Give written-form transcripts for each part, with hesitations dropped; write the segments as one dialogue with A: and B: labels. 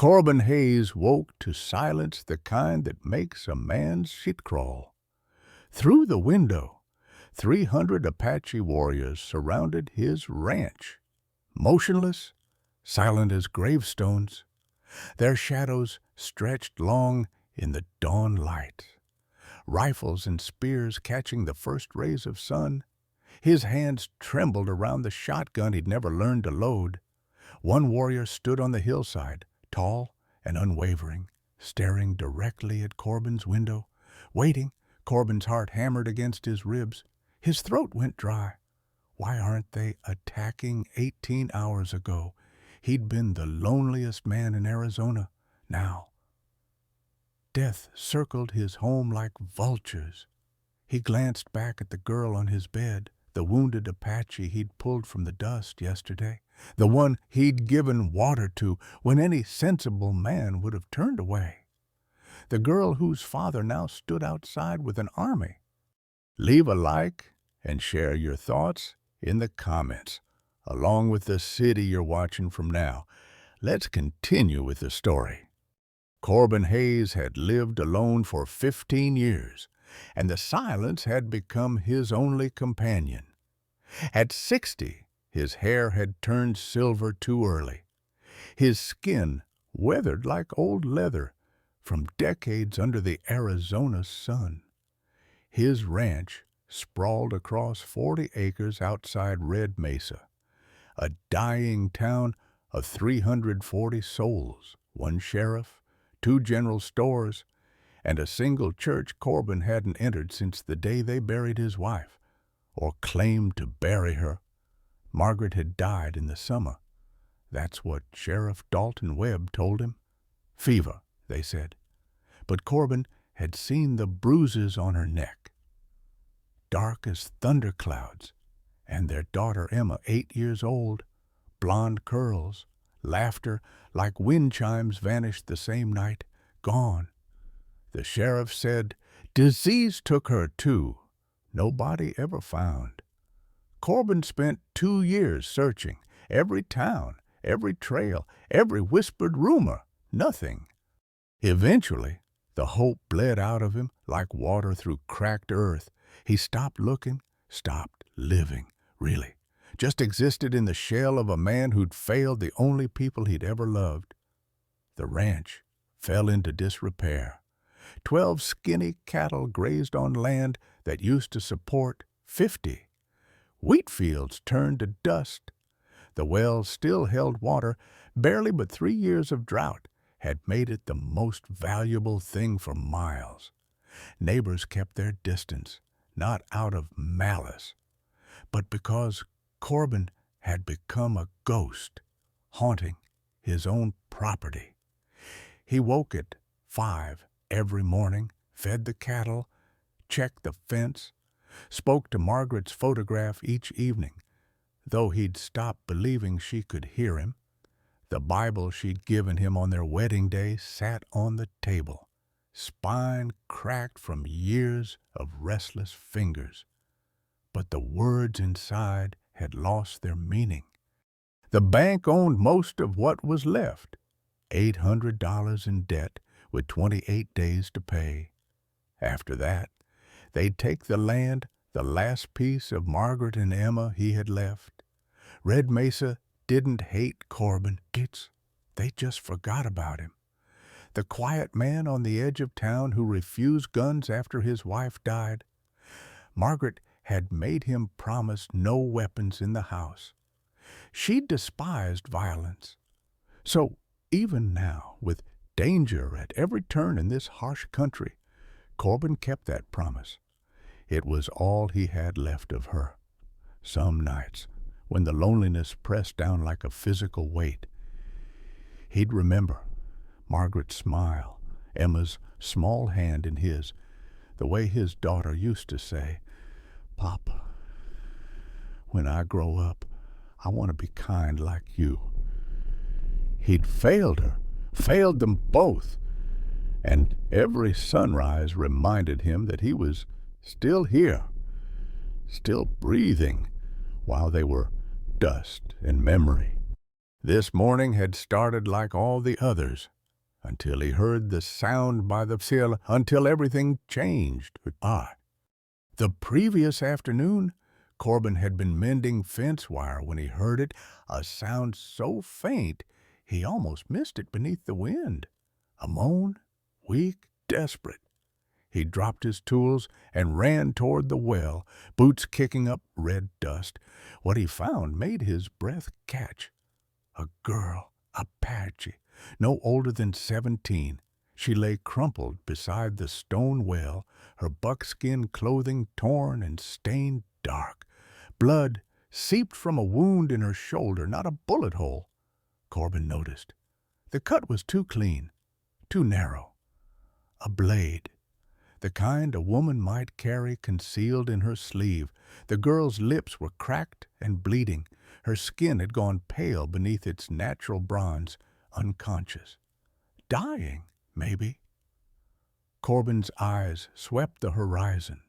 A: Corbin Hayes woke to silence the kind that makes a man's shit crawl. Through the window, 300 Apache warriors surrounded his ranch, motionless, silent as gravestones. Their shadows stretched long in the dawn light, rifles and spears catching the first rays of sun. His hands trembled around the shotgun he'd never learned to load. One warrior stood on the hillside, tall and unwavering, staring directly at Corbin's window. Waiting, Corbin's heart hammered against his ribs. His throat went dry. Why aren't they attacking 18 hours ago? He'd been the loneliest man in Arizona. Now, death circled his home like vultures. He glanced back at the girl on his bed, the wounded Apache he'd pulled from the dust yesterday, the one he'd given water to when any sensible man would have turned away, the girl whose father now stood outside with an army. Leave a like and share your thoughts in the comments, along with the city you're watching from now. Let's continue with the story. Corbin Hayes had lived alone for 15 years, and the silence had become his only companion. At 60, his hair had turned silver too early. His skin weathered like old leather from decades under the Arizona sun. His ranch sprawled across 40 acres outside Red Mesa, a dying town of 340 souls, one sheriff, 2 general stores, and a single church Corbin hadn't entered since the day they buried his wife, or claimed to bury her. Margaret had died in the summer. That's what Sheriff Dalton Webb told him. Fever, they said. But Corbin had seen the bruises on her neck, dark as thunderclouds, and their daughter Emma, 8 years old, blonde curls, laughter like wind chimes vanished the same night, gone. The sheriff said disease took her too. Nobody ever found. Corbin spent 2 years searching every town, every trail, every whispered rumor. Nothing. Eventually, the hope bled out of him like water through cracked earth. He stopped looking, stopped living, really. Just existed in the shell of a man who'd failed the only people he'd ever loved. The ranch fell into disrepair. 12 skinny cattle grazed on land that used to support 50. Wheat fields turned to dust. The wells still held water. Barely but 3 years of drought had made it the most valuable thing for miles. Neighbors kept their distance, not out of malice, but because Corbin had become a ghost, haunting his own property. He woke at 5 every morning, fed the cattle, checked the fence, spoke to Margaret's photograph each evening, though he'd stopped believing she could hear him. The Bible she'd given him on their wedding day sat on the table, spine cracked from years of restless fingers. But the words inside had lost their meaning. The bank owned most of what was left, $800 in debt with 28 days to pay. After that, they'd take the land, the last piece of Margaret and Emma he had left. Red Mesa didn't hate Corbin. They just forgot about him. The quiet man on the edge of town who refused guns after his wife died. Margaret had made him promise no weapons in the house. She despised violence. So even now, with danger at every turn in this harsh country, Corbin kept that promise. It was all he had left of her. Some nights, when the loneliness pressed down like a physical weight, he'd remember Margaret's smile, Emma's small hand in his, the way his daughter used to say, "Papa, when I grow up, I want to be kind like you." He'd failed her, failed them both, and every sunrise reminded him that he was still here, still breathing, while they were dust and memory. This morning had started like all the others, until he heard the sound by the sill, until everything changed. The previous afternoon, Corbin had been mending fence wire when he heard it, a sound so faint he almost missed it beneath the wind. A moan, weak, desperate. He dropped his tools and ran toward the well, boots kicking up red dust. What he found made his breath catch. A girl, Apache, no older than 17. She lay crumpled beside the stone well, her buckskin clothing torn and stained dark. Blood seeped from a wound in her shoulder, not a bullet hole, Corbin noticed. The cut was too clean, too narrow. A blade, the kind a woman might carry concealed in her sleeve. The girl's lips were cracked and bleeding. Her skin had gone pale beneath its natural bronze, unconscious. Dying, maybe. Corbin's eyes swept the horizon.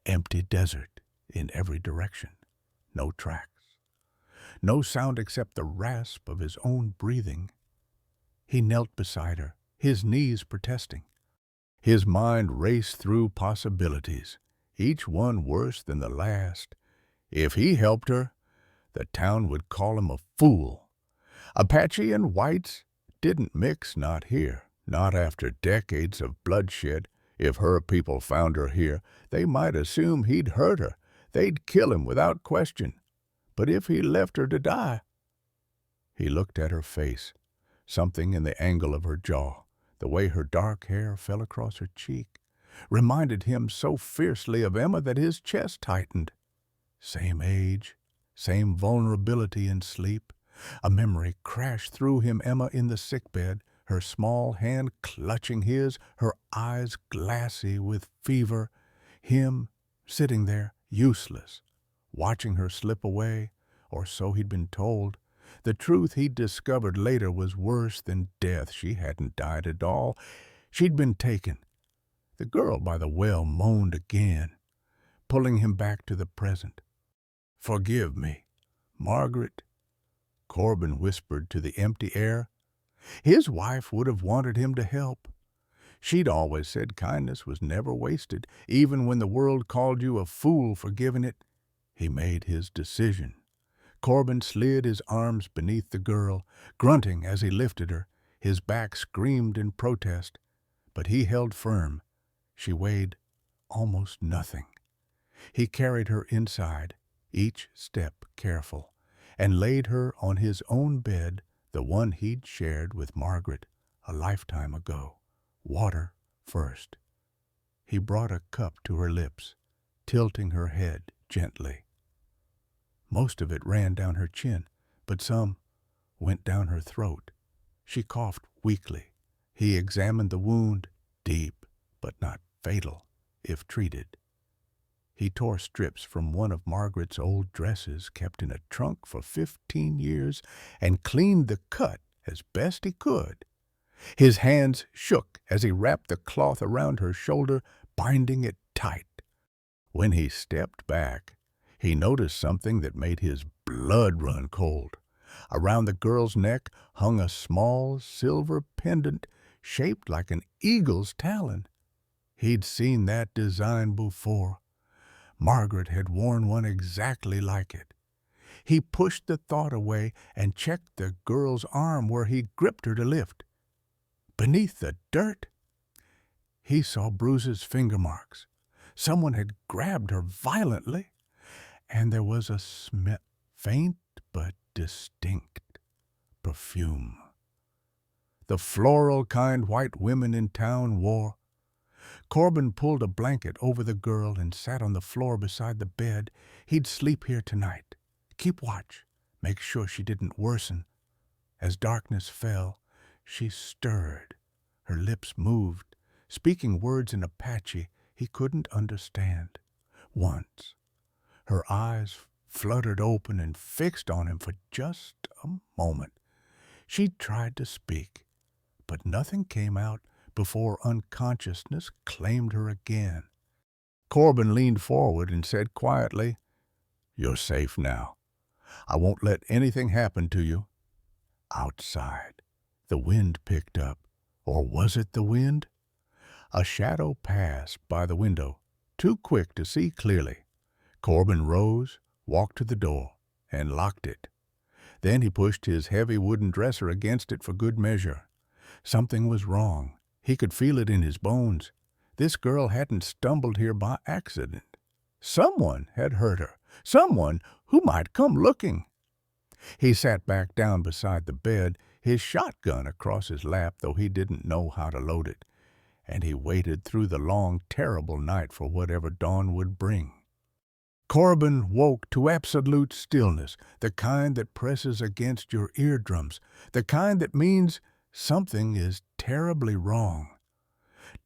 A: Empty desert in every direction. No tracks. No sound except the rasp of his own breathing. He knelt beside her, his knees protesting. His mind raced through possibilities, each one worse than the last. If he helped her, the town would call him a fool. Apache and whites didn't mix, not here, not after decades of bloodshed. If her people found her here, they might assume he'd hurt her. They'd kill him without question. But if he left her to die... He looked at her face, something in the angle of her jaw. The way her dark hair fell across her cheek reminded him so fiercely of Emma that his chest tightened. Same age, same vulnerability in sleep. A memory crashed through him, Emma in the sickbed, her small hand clutching his, her eyes glassy with fever. Him sitting there, useless, watching her slip away, or so he'd been told. The truth he'd discovered later was worse than death. She hadn't died at all. She'd been taken. The girl by the well moaned again, pulling him back to the present. "Forgive me, Margaret," Corbin whispered to the empty air. His wife would have wanted him to help. She'd always said kindness was never wasted, even when the world called you a fool for giving it. He made his decision. Corbin slid his arms beneath the girl, grunting as he lifted her. His back screamed in protest, but he held firm. She weighed almost nothing. He carried her inside, each step careful, and laid her on his own bed, the one he'd shared with Margaret a lifetime ago. Water first. He brought a cup to her lips, tilting her head gently. Most of it ran down her chin, but some went down her throat. She coughed weakly. He examined the wound, deep but not fatal, if treated. He tore strips from one of Margaret's old dresses kept in a trunk for 15 years and cleaned the cut as best he could. His hands shook as he wrapped the cloth around her shoulder, binding it tight. When he stepped back, he noticed something that made his blood run cold. Around the girl's neck hung a small silver pendant shaped like an eagle's talon. He'd seen that design before. Margaret had worn one exactly like it. He pushed the thought away and checked the girl's arm where he gripped her to lift. Beneath the dirt, he saw Bruce's finger marks. Someone had grabbed her violently. And there was a faint but distinct perfume. The floral kind white women in town wore. Corbin pulled a blanket over the girl and sat on the floor beside the bed. He'd sleep here tonight. Keep watch. Make sure she didn't worsen. As darkness fell, she stirred. Her lips moved, speaking words in Apache he couldn't understand. Once, her eyes fluttered open and fixed on him for just a moment. She tried to speak, but nothing came out before unconsciousness claimed her again. Corbin leaned forward and said quietly, "You're safe now. I won't let anything happen to you. Outside, the wind picked up. Or was it the wind? A shadow passed by the window, too quick to see clearly. Corbin rose, walked to the door, and locked it. Then he pushed his heavy wooden dresser against it for good measure. Something was wrong. He could feel it in his bones. This girl hadn't stumbled here by accident. Someone had hurt her. Someone who might come looking. He sat back down beside the bed, his shotgun across his lap, though he didn't know how to load it, and he waited through the long, terrible night for whatever dawn would bring. Corbin woke to absolute stillness, the kind that presses against your eardrums, the kind that means something is terribly wrong.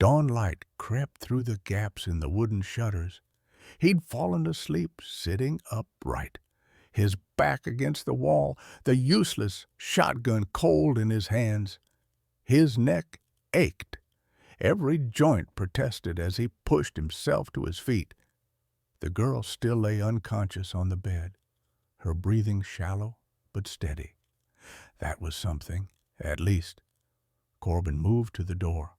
A: Dawn light crept through the gaps in the wooden shutters. He'd fallen asleep sitting upright, his back against the wall, the useless shotgun cold in his hands. His neck ached. Every joint protested as he pushed himself to his feet. The girl still lay unconscious on the bed, her breathing shallow but steady. That was something, at least. Corbin moved to the door,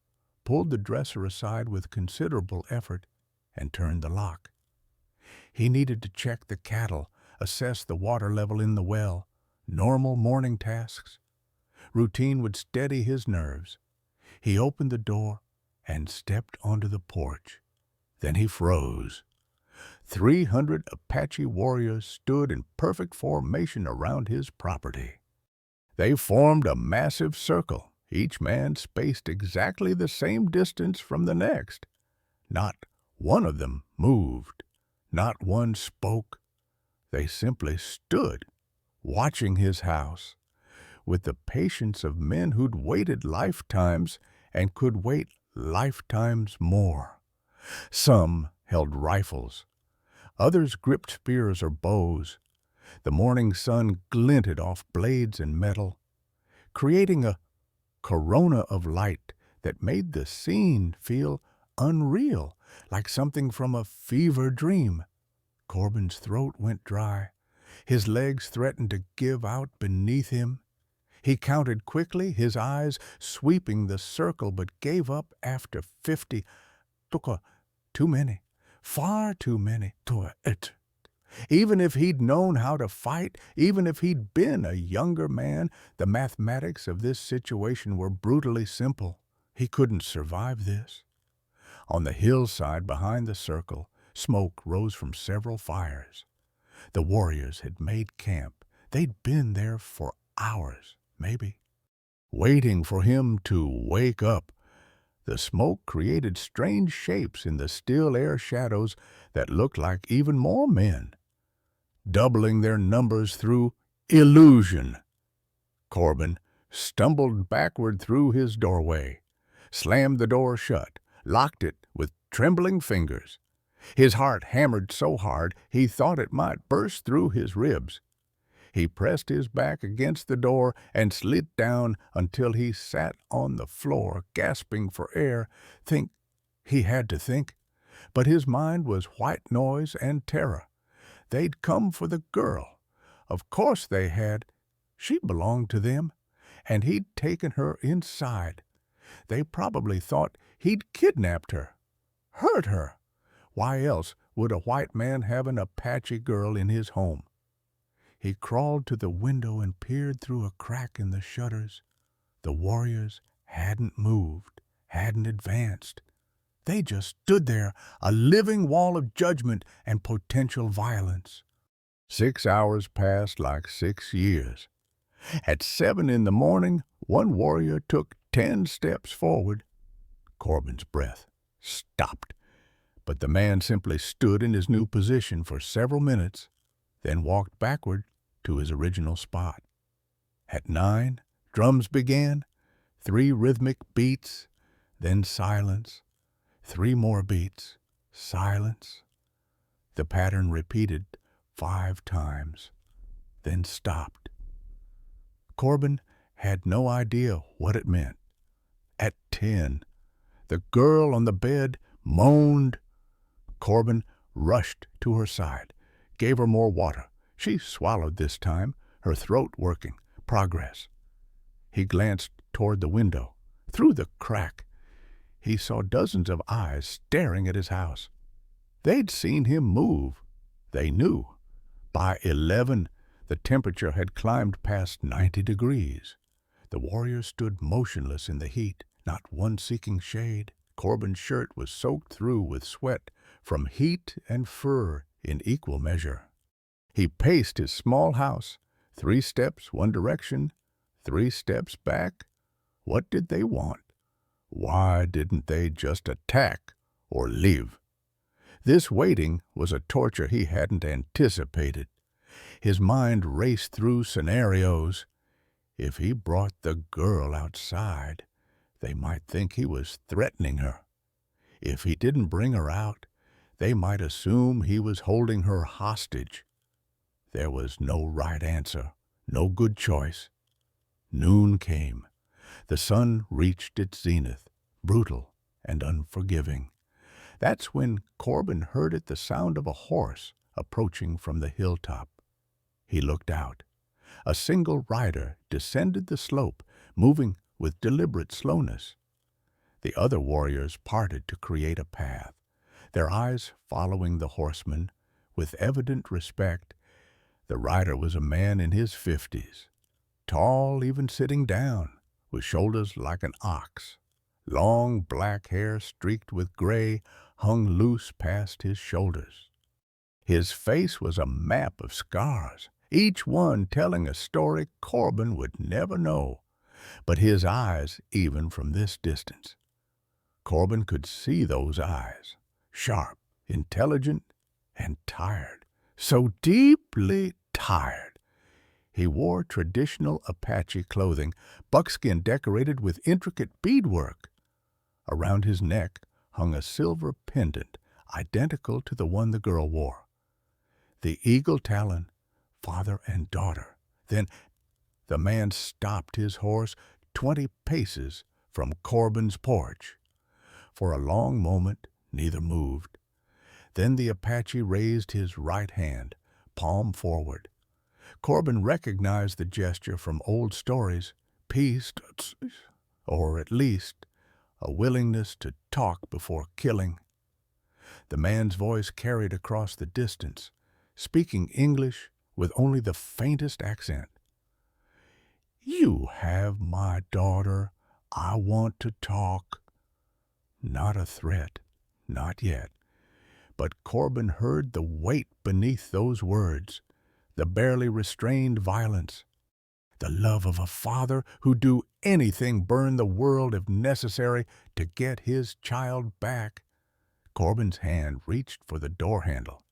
A: pulled the dresser aside with considerable effort, and turned the lock. He needed to check the cattle, assess the water level in the well, normal morning tasks. Routine would steady his nerves. He opened the door and stepped onto the porch. Then he froze. 300 Apache warriors stood in perfect formation around his property. They formed a massive circle, each man spaced exactly the same distance from the next. Not one of them moved. Not one spoke. They simply stood, watching his house, with the patience of men who'd waited lifetimes and could wait lifetimes more. Some held rifles. Others gripped spears or bows. The morning sun glinted off blades and metal, creating a corona of light that made the scene feel unreal, like something from a fever dream. Corbin's throat went dry. His legs threatened to give out beneath him. He counted quickly, his eyes sweeping the circle, but gave up after 50. Too many. Far too many. Even if he'd known how to fight, even if he'd been a younger man, the mathematics of this situation were brutally simple. He couldn't survive this. On the hillside behind the circle, smoke rose from several fires. The warriors had made camp. They'd been there for hours, maybe, waiting for him to wake up. The smoke created strange shapes in the still air shadows that looked like even more men, doubling their numbers through illusion. Corbin stumbled backward through his doorway, slammed the door shut, locked it with trembling fingers. His heart hammered so hard he thought it might burst through his ribs. He pressed his back against the door and slid down until he sat on the floor, gasping for air. He had to think. But his mind was white noise and terror. They'd come for the girl. Of course they had. She belonged to them, and he'd taken her inside. They probably thought he'd kidnapped her, hurt her. Why else would a white man have an Apache girl in his home? He crawled to the window and peered through a crack in the shutters. The warriors hadn't moved, hadn't advanced. They just stood there, a living wall of judgment and potential violence. 6 hours passed like 6 years. At 7 in the morning, one warrior took 10 steps forward. Corbin's breath stopped, but the man simply stood in his new position for several minutes, then walked backward to his original spot. At 9, drums began, 3 rhythmic beats, then silence, 3 more beats, silence. The pattern repeated 5 times, then stopped. Corbin had no idea what it meant. At 10, the girl on the bed moaned. Corbin rushed to her side, gave her more water. She swallowed this time, her throat working. Progress. He glanced toward the window. Through the crack, he saw dozens of eyes staring at his house. They'd seen him move. They knew. By 11, the temperature had climbed past 90 degrees. The warriors stood motionless in the heat, not one seeking shade. Corbin's shirt was soaked through with sweat from heat and fur in equal measure. He paced his small house, 3 steps one direction, 3 steps back. What did they want? Why didn't they just attack or leave? This waiting was a torture he hadn't anticipated. His mind raced through scenarios. If he brought the girl outside, they might think he was threatening her. If he didn't bring her out, they might assume he was holding her hostage. There was no right answer, no good choice. Noon came. The sun reached its zenith, brutal and unforgiving. That's when Corbin heard the sound of a horse approaching from the hilltop. He looked out. A single rider descended the slope, moving with deliberate slowness. The other warriors parted to create a path, their eyes following the horseman with evident respect. The rider was a man in his 50s, tall even sitting down, with shoulders like an ox. Long black hair streaked with gray hung loose past his shoulders. His face was a map of scars, each one telling a story Corbin would never know. But his eyes, even from this distance, Corbin could see those eyes, sharp, intelligent, and tired, so deeply tired. He wore traditional Apache clothing, buckskin decorated with intricate beadwork. Around his neck hung a silver pendant, identical to the one the girl wore. The eagle talon, father and daughter. Then the man stopped his horse 20 paces from Corbin's porch. For a long moment, neither moved. Then the Apache raised his right hand, palm forward. Corbin recognized the gesture from old stories, peace, or at least a willingness to talk before killing. The man's voice carried across the distance, speaking English with only the faintest accent. "You have my daughter. I want to talk." Not a threat, not yet. But Corbin heard the weight beneath those words, the barely restrained violence, the love of a father who'd do anything, burn the world if necessary, to get his child back. Corbin's hand reached for the door handle.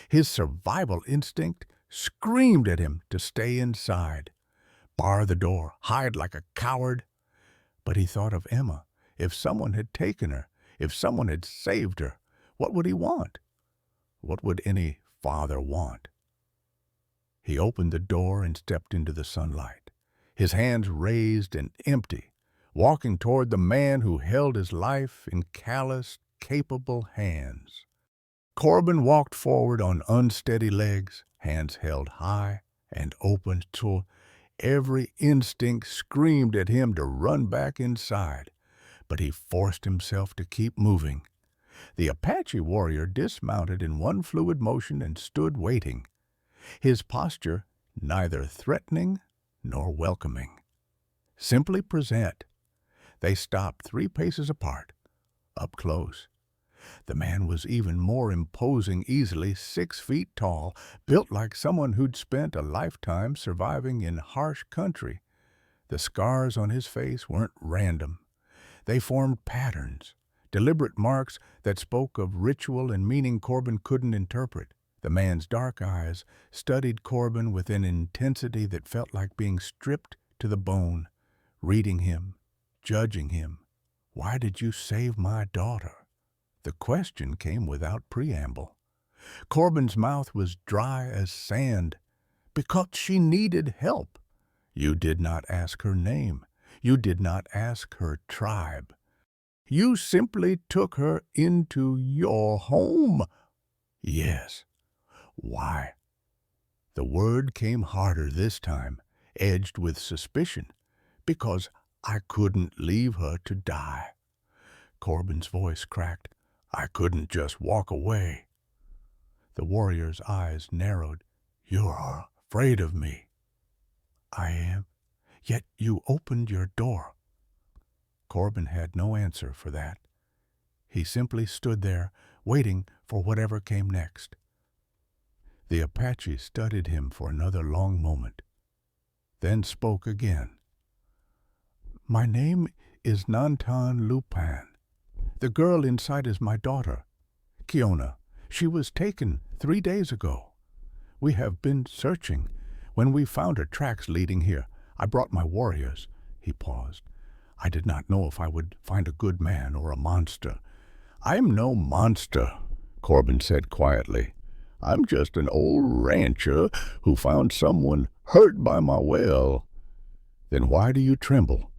A: His survival instinct screamed at him to stay inside, bar the door, hide like a coward. But he thought of Emma. If someone had taken her, if someone had saved her, what would he want? What would any father want? He opened the door and stepped into the sunlight, his hands raised and empty, walking toward the man who held his life in calloused, capable hands. Corbin walked forward on unsteady legs, hands held high and open till every instinct screamed at him to run back inside. But he forced himself to keep moving. The Apache warrior dismounted in one fluid motion and stood waiting, his posture neither threatening nor welcoming. Simply present. They stopped 3 paces apart, up close. The man was even more imposing, easily 6 feet tall, built like someone who'd spent a lifetime surviving in harsh country. The scars on his face weren't random. They formed patterns, deliberate marks that spoke of ritual and meaning Corbin couldn't interpret. The man's dark eyes studied Corbin with an intensity that felt like being stripped to the bone, reading him, judging him. "Why did you save my daughter?" The question came without preamble. Corbin's mouth was dry as sand. "Because she needed help." "You did not ask her name. You did not ask her tribe. You simply took her into your home." "Yes." "Why?" The word came harder this time, edged with suspicion. because I couldn't leave her to die. Corbin's voice cracked. I couldn't just walk away. The warrior's eyes narrowed. You're afraid of me. I am. Yet you opened your door. Corbin had no answer for that. He simply stood there, waiting for whatever came next. The Apache studied him for another long moment, then spoke again. My name is Nantan Lupan. The girl inside is my daughter, Kiona. She was taken 3 days ago. We have been searching. When we found her tracks leading here, I brought my warriors. He paused. I did not know if I would find a good man or a monster. I am no monster, Corbin said quietly. I'm just an old rancher who found someone hurt by my well. Then why do you tremble?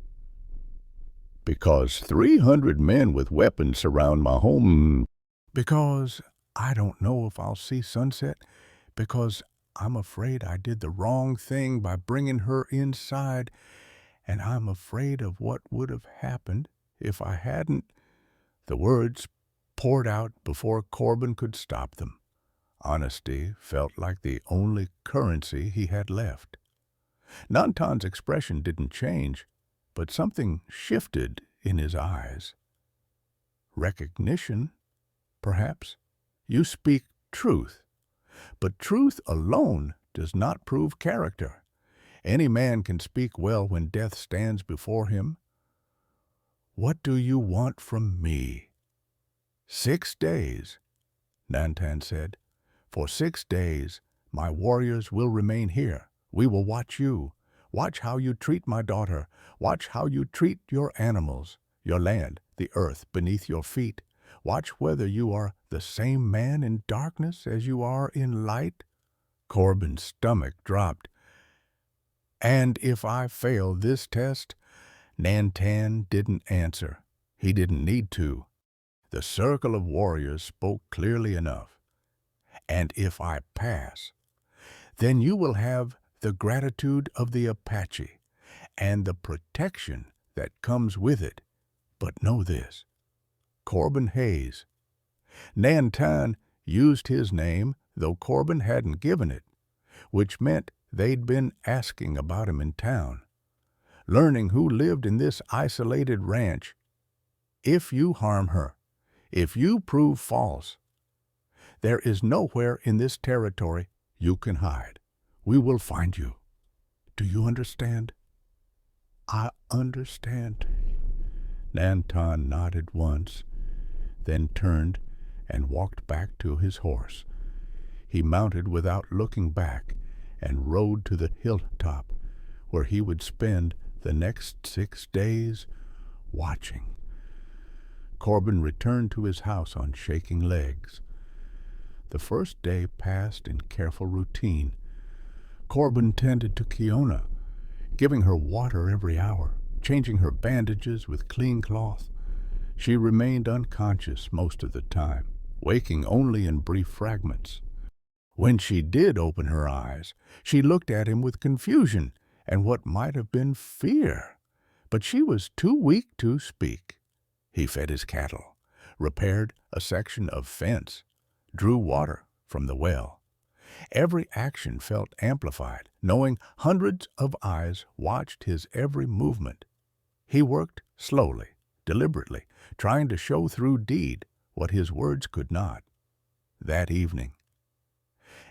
A: Because 300 men with weapons surround my home. Because I don't know if I'll see sunset. Because I'm afraid I did the wrong thing by bringing her inside, and I'm afraid of what would have happened if I hadn't. The words poured out before Corbin could stop them. Honesty felt like the only currency he had left. Nantan's expression didn't change, but something shifted in his eyes. Recognition, perhaps. You speak truth, but truth alone does not prove character. Any man can speak well when death stands before him. What do you want from me? 6 days, Nantan said. For 6 days, my warriors will remain here. We will watch you. Watch how you treat my daughter. Watch how you treat your animals, your land, the earth beneath your feet. Watch whether you are the same man in darkness as you are in light. Corbin's stomach dropped. And if I fail this test, Nantan didn't answer. He didn't need to. The circle of warriors spoke clearly enough. And if I pass, then you will have the gratitude of the Apache and the protection that comes with it. But know this, Corbin Hayes. Nantan used his name, though Corbin hadn't given it, which meant they'd been asking about him in town, learning who lived in this isolated ranch. If you harm her, if you prove false, there is nowhere in this territory you can hide. We will find you. Do you understand? I understand. Nantan nodded once, then turned and walked back to his horse. He mounted without looking back and rode to the hilltop, where he would spend the next 6 days watching. Corbin returned to his house on shaking legs. The first day passed in careful routine. Corbin tended to Kiona, giving her water every hour, changing her bandages with clean cloth. She remained unconscious most of the time, waking only in brief fragments. When she did open her eyes, she looked at him with confusion and what might have been fear, but she was too weak to speak. He fed his cattle, repaired a section of fence, drew water from the well. Every action felt amplified, knowing hundreds of eyes watched his every movement. He worked slowly, deliberately, trying to show through deed what his words could not. That evening,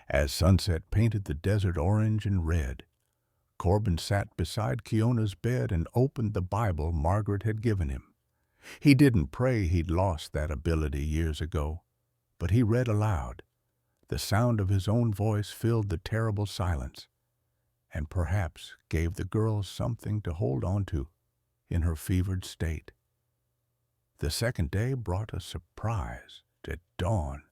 A: as sunset painted the desert orange and red, Corbin sat beside Kiona's bed and opened the Bible Margaret had given him. He didn't pray he'd lost that ability years ago, but he read aloud. The sound of his own voice filled the terrible silence, and perhaps gave the girl something to hold on to in her fevered state. The second day brought a surprise at dawn.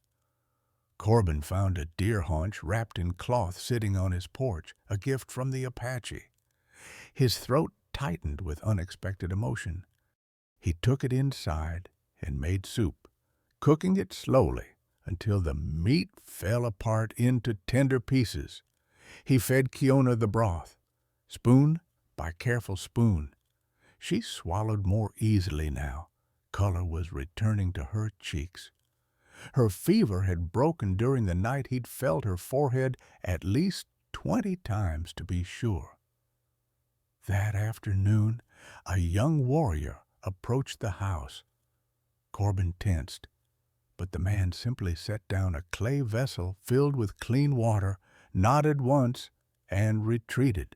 A: Corbin found a deer haunch wrapped in cloth sitting on his porch, a gift from the Apache. His throat tightened with unexpected emotion. He took it inside and made soup, cooking it slowly until the meat fell apart into tender pieces. He fed Kiona the broth, spoon by careful spoon. She swallowed more easily now. Color was returning to her cheeks. Her fever had broken during the night. He'd felt her forehead at least 20 times to be sure. That afternoon, a young warrior approached the house. Corbin tensed, but the man simply set down a clay vessel filled with clean water, nodded once, and retreated.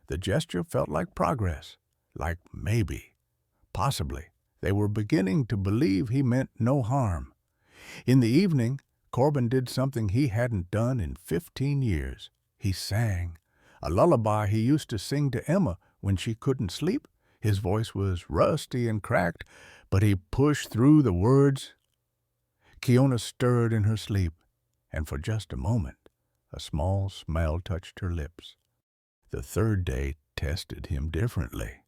A: The gesture felt like progress, like maybe, possibly. They were beginning to believe he meant no harm. In the evening, Corbin did something he hadn't done in 15 years. He sang. A lullaby he used to sing to Emma when she couldn't sleep. His voice was rusty and cracked, but he pushed through the words. Kiona stirred in her sleep, and for just a moment, a small smile touched her lips. The third day tested him differently.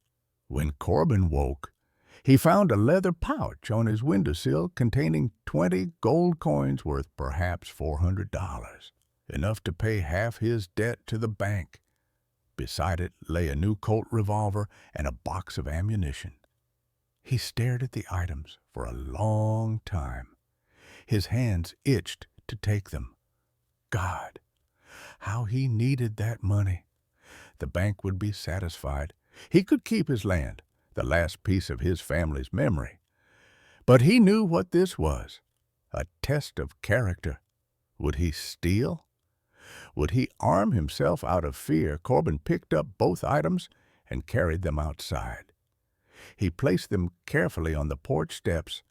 A: When Corbin woke, he found a leather pouch on his windowsill containing 20 gold coins worth perhaps $400, enough to pay half his debt to the bank. Beside it lay a new Colt revolver and a box of ammunition. He stared at the items for a long time. His hands itched to take them. God, how he needed that money. The bank would be satisfied. He could keep his land, the last piece of his family's memory. But he knew what this was, a test of character. Would he steal? Would he arm himself out of fear? Corbin picked up both items and carried them outside. He placed them carefully on the porch steps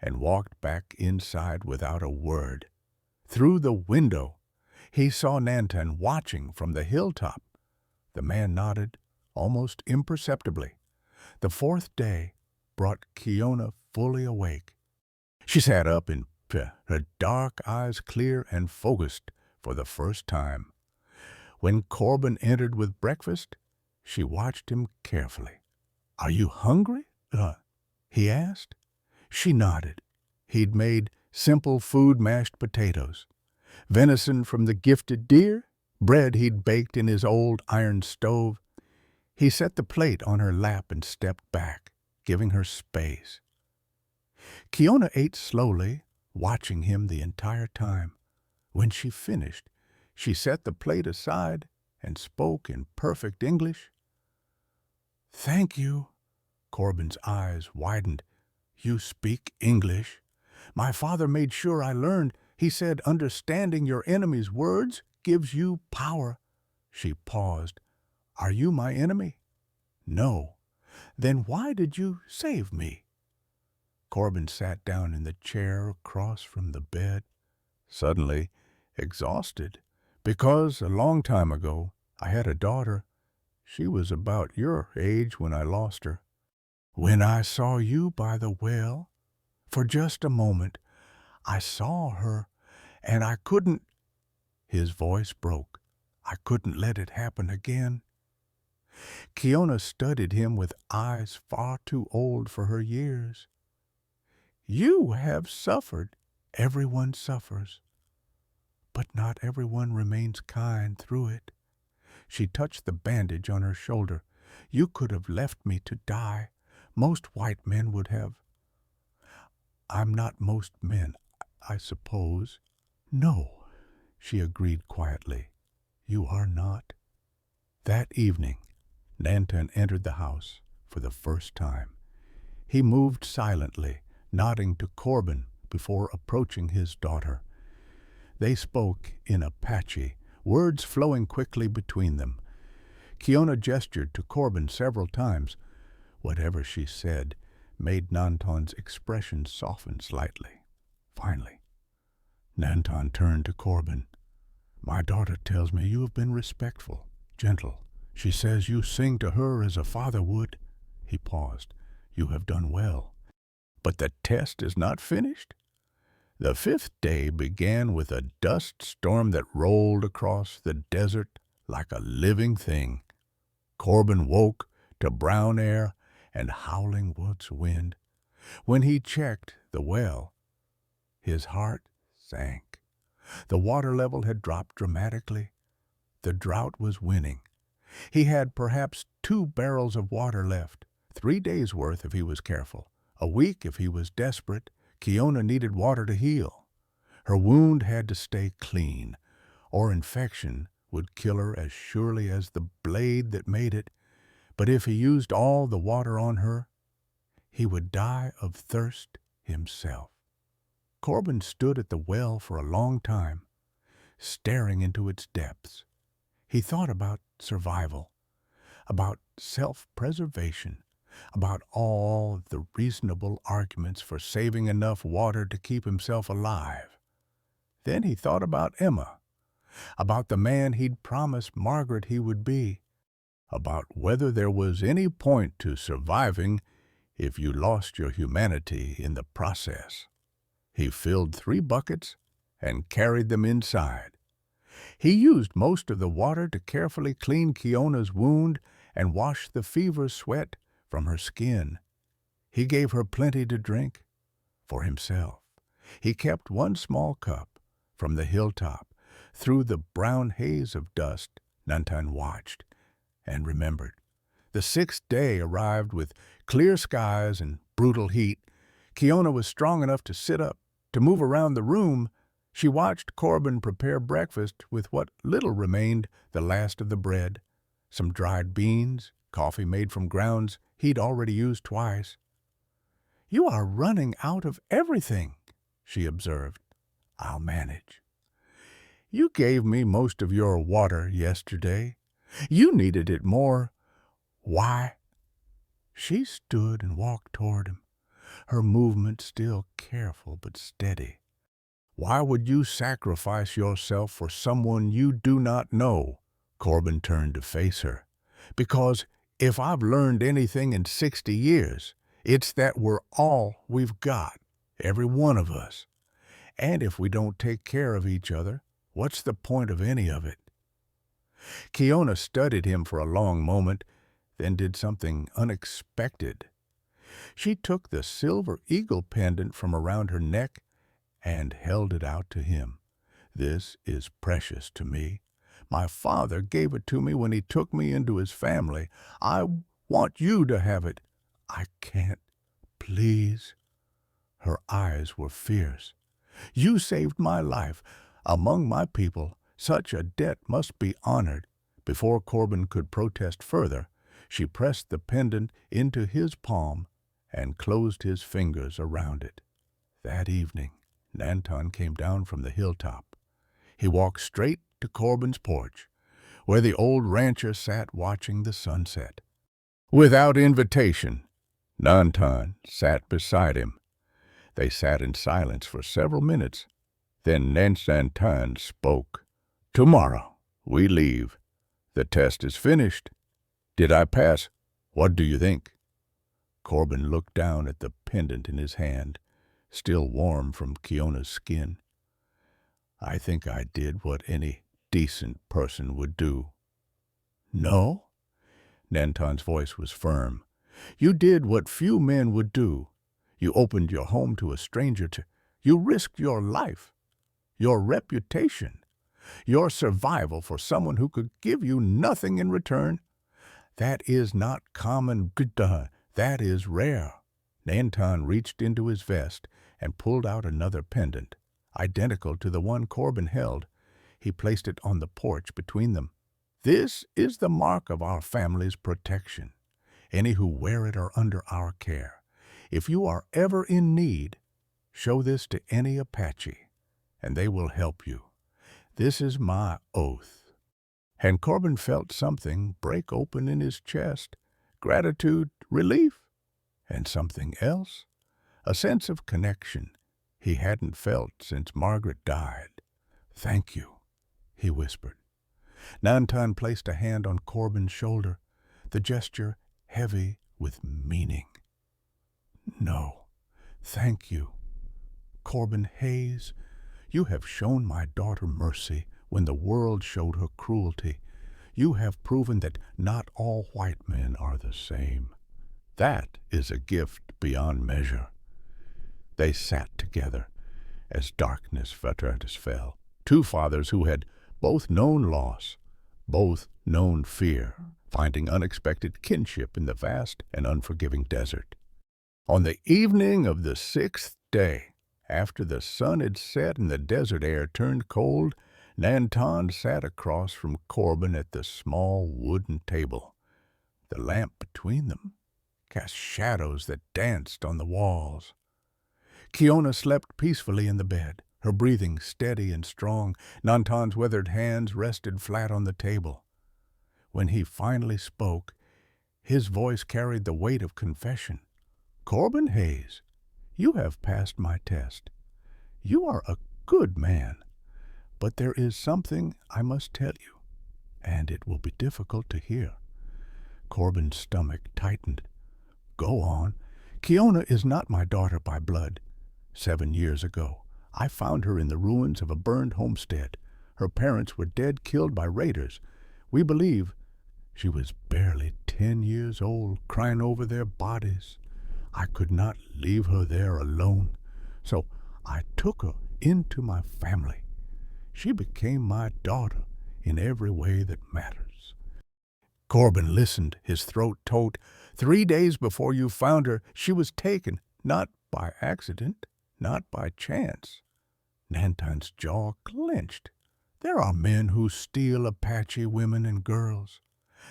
A: and walked back inside without a word. Through the window, he saw Nantan watching from the hilltop. The man nodded, almost imperceptibly. The fourth day brought Kiona fully awake. She sat up, her dark eyes clear and focused for the first time. When Corbin entered with breakfast, she watched him carefully. "Are you hungry?" he asked. She nodded. He'd made simple food, mashed potatoes, venison from the gifted deer, bread he'd baked in his old iron stove. He set the plate on her lap and stepped back, giving her space. Kiona ate slowly, watching him the entire time. When she finished, she set the plate aside and spoke in perfect English. "Thank you." Corbin's eyes widened. "You speak English? My father made sure I learned. He said understanding your enemy's words gives you power." She paused. "Are you my enemy?" "No." "Then why did you save me?" Corbin sat down in the chair across from the bed, suddenly exhausted, "Because a long time ago I had a daughter. She was about your age when I lost her. When I saw you by the well, for just a moment, I saw her, and I couldn't—" His voice broke. "I couldn't let it happen again." Kiona studied him with eyes far too old for her years. "You have suffered. Everyone suffers. But not everyone remains kind through it." She touched the bandage on her shoulder. "You could have left me to die. Most white men would have." "I'm not most men, I suppose." "No," she agreed quietly. "You are not." That evening, Nantan entered the house for the first time. He moved silently, nodding to Corbin before approaching his daughter. They spoke in Apache, words flowing quickly between them. Kiona gestured to Corbin several times. Whatever she said made Nantan's expression soften slightly. Finally, Nantan turned to Corbin. "My daughter tells me you have been respectful, gentle. She says you sing to her as a father would." He paused. "You have done well. But the test is not finished." The fifth day began with a dust storm that rolled across the desert like a living thing. Corbin woke to brown air and howling woods wind. When he checked the well, his heart sank. The water level had dropped dramatically. The drought was winning. He had perhaps 2 barrels of water left, 3 days' worth if he was careful, a week if he was desperate. Kiona needed water to heal. Her wound had to stay clean, or infection would kill her as surely as the blade that made it. But if he used all the water on her, he would die of thirst himself. Corbin stood at the well for a long time, staring into its depths. He thought about survival, about self-preservation, about all the reasonable arguments for saving enough water to keep himself alive. Then he thought about Emma, about the man he'd promised Margaret he would be, about whether there was any point to surviving if you lost your humanity in the process. He filled 3 buckets and carried them inside. He used most of the water to carefully clean Kiona's wound and wash the fever sweat from her skin. He gave her plenty to drink for himself. He kept 1 small cup from the hilltop. Through the brown haze of dust, Nantan watched and remembered. The 6th day arrived with clear skies and brutal heat. Kiona was strong enough to sit up, to move around the room. She watched Corbin prepare breakfast with what little remained, the last of the bread, some dried beans, coffee made from grounds he'd already used twice. "You are running out of everything," she observed. "I'll manage." "You gave me most of your water yesterday. You needed it more. Why?" She stood and walked toward him, her movement still careful but steady. "Why would you sacrifice yourself for someone you do not know?" Corbin turned to face her. "Because if I've learned anything in 60 years, it's that we're all we've got, every one of us. And if we don't take care of each other, what's the point of any of it?" Kiona studied him for a long moment, then did something unexpected. She took the silver eagle pendant from around her neck and held it out to him. "This is precious to me. My father gave it to me when he took me into his family. I want you to have it." "I can't. Please." Her eyes were fierce. "You saved my life. Among my people, such a debt must be honored." Before Corbin could protest further, she pressed the pendant into his palm and closed his fingers around it. That evening, Nantan came down from the hilltop. He walked straight to Corbin's porch, where the old rancher sat watching the sunset. Without invitation, Nantan sat beside him. They sat in silence for several minutes. Then Nantan spoke. "Tomorrow we leave. The test is finished. Did I pass? What do you think?" Corbin looked down at the pendant in his hand, still warm from Kiona's skin. "I think I did what any decent person would do." "No?" Nantan's voice was firm. "You did what few men would do. You opened your home to a stranger. You risked your life, your reputation, your survival for someone who could give you nothing in return. That is not common. That is rare." Nantan reached into his vest and pulled out another pendant, identical to the one Corbin held. He placed it on the porch between them. "This is the mark of our family's protection. Any who wear it are under our care. If you are ever in need, show this to any Apache, and they will help you. This is my oath." And Corbin felt something break open in his chest. Gratitude, relief, and something else. A sense of connection he hadn't felt since Margaret died. "Thank you," he whispered. Nantan placed a hand on Corbin's shoulder, the gesture heavy with meaning. "No, thank you. Corbin Hayes, you have shown my daughter mercy when the world showed her cruelty. You have proven that not all white men are the same. That is a gift beyond measure." They sat together as darkness fell. 2 fathers who had both known loss, Both known fear, finding unexpected kinship in the vast and unforgiving desert. On the evening of the 6th day, after the sun had set and the desert air turned cold, Nanton sat across from Corbin at the small wooden table. The lamp between them cast shadows that danced on the walls. Kiona slept peacefully in the bed, her breathing steady and strong. Nanton's weathered hands rested flat on the table. When he finally spoke, his voice carried the weight of confession. "Corbin Hayes, you have passed my test. You are a good man. But there is something I must tell you, and it will be difficult to hear." Corbin's stomach tightened. "Go on. Kiona is not my daughter by blood. 7 years ago, I found her in the ruins of a burned homestead. Her parents were dead, killed by raiders. We believe she was barely 10 years old, crying over their bodies. I could not leave her there alone, so I took her into my family. She became my daughter in every way that matters." Corbin listened, his throat taut. 3 days before you found her, she was taken, not by accident, not by chance. Nanton's jaw clenched. There are men who steal Apache women and girls.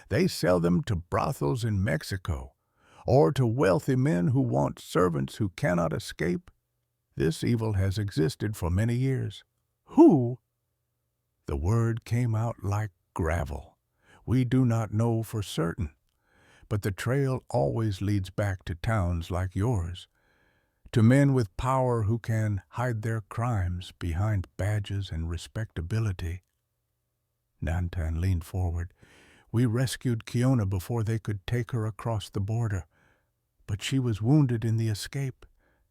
A: They sell them to brothels in Mexico, or to wealthy men who want servants who cannot escape. This evil has existed for many years. Who? The word came out like gravel. We do not know for certain, but the trail always leads back to towns like yours, to men with power who can hide their crimes behind badges and respectability. Nanton leaned forward. We rescued Kiona before they could take her across the border, but she was wounded in the escape.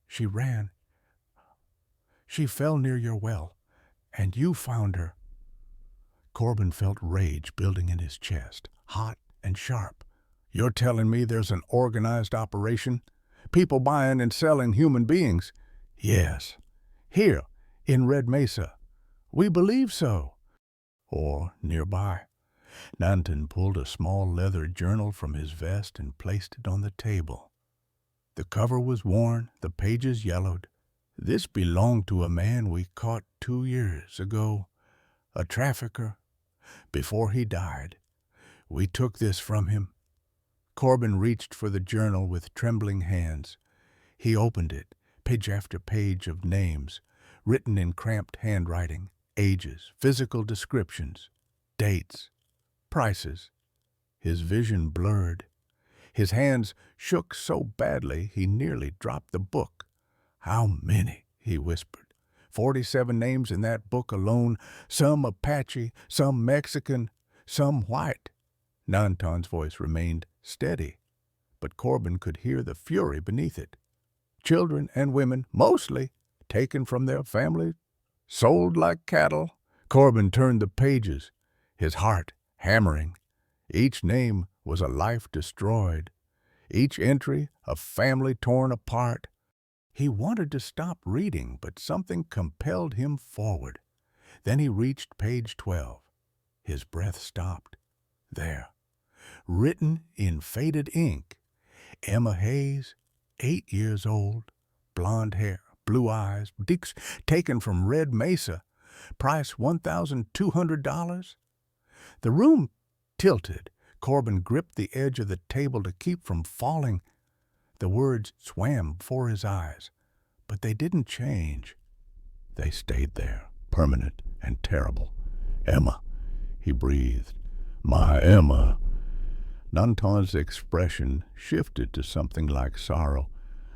A: She ran. She fell near your well, and you found her. Corbin felt rage building in his chest, hot and sharp. You're telling me there's an organized operation? People buying and selling human beings? Yes. Here, in Red Mesa. We believe so. Or nearby. Nanton pulled a small leather journal from his vest and placed it on the table. The cover was worn, the pages yellowed. This belonged to a man we caught 2 years ago, a trafficker. Before he died, we took this from him. Corbin reached for the journal with trembling hands. He opened it, page after page of names, written in cramped handwriting, ages, physical descriptions, dates, prices. His vision blurred. His hands shook so badly he nearly dropped the book. "How many?" he whispered. 47 names in that book alone, some Apache, some Mexican, some white. Nanton's voice remained steady, but Corbin could hear the fury beneath it. Children and women, mostly, taken from their family, sold like cattle. Corbin turned the pages, his heart hammering. Each name was a life destroyed, each entry a family torn apart. He wanted to stop reading, but something compelled him forward. Then he reached page 12. His breath stopped. There, written in faded ink, Emma Hayes, 8 years old, blonde hair, blue eyes, taken from Red Mesa, price $1,200. The room tilted. Corbin gripped the edge of the table to keep from falling. The words swam before his eyes, but they didn't change. They stayed there, permanent and terrible. "Emma," he breathed. "My Emma." Nanton's expression shifted to something like sorrow.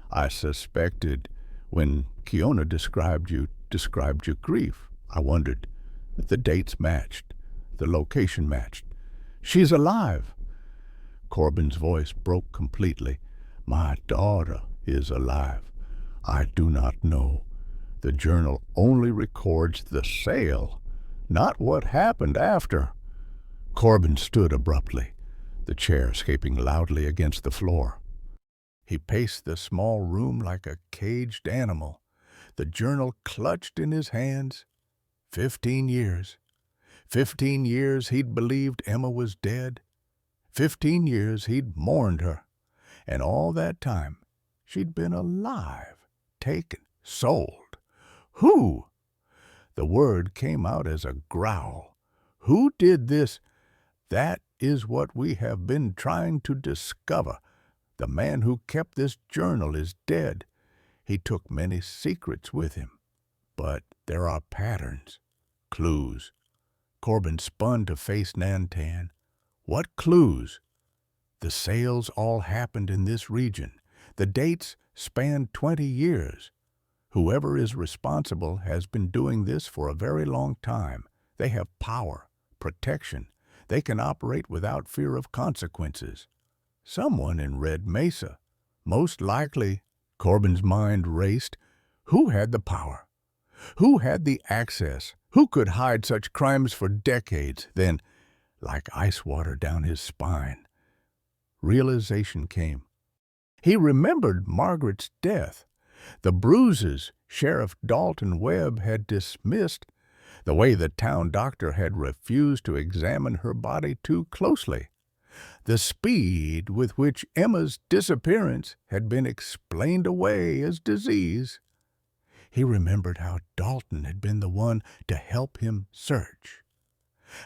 A: "I suspected when Kiona described your grief. I wondered. The dates matched. The location matched. She's alive." Corbin's voice broke completely. "My daughter is alive. I do not know. The journal only records the sale, not what happened after." Corbin stood abruptly, the chair scraping loudly against the floor. He paced the small room like a caged animal, the journal clutched in his hands. 15 years. 15 years he'd believed Emma was dead. 15 years he'd mourned her. And all that time she'd been alive, taken, sold. Who? The word came out as a growl. Who did this? That is what we have been trying to discover. The man who kept this journal is dead. He took many secrets with him. But there are patterns, clues. Corbin spun to face Nantan. What clues? The sales all happened in this region. The dates spanned 20 years. Whoever is responsible has been doing this for a very long time. They have power, protection. They can operate without fear of consequences. Someone in Red Mesa. Most likely, Corbin's mind raced. Who had the power? Who had the access? Who could hide such crimes for decades? Then, like ice water down his spine, realization came. He remembered Margaret's death, the bruises Sheriff Dalton Webb had dismissed, the way the town doctor had refused to examine her body too closely, the speed with which Emma's disappearance had been explained away as disease. He remembered how Dalton had been the one to help him search,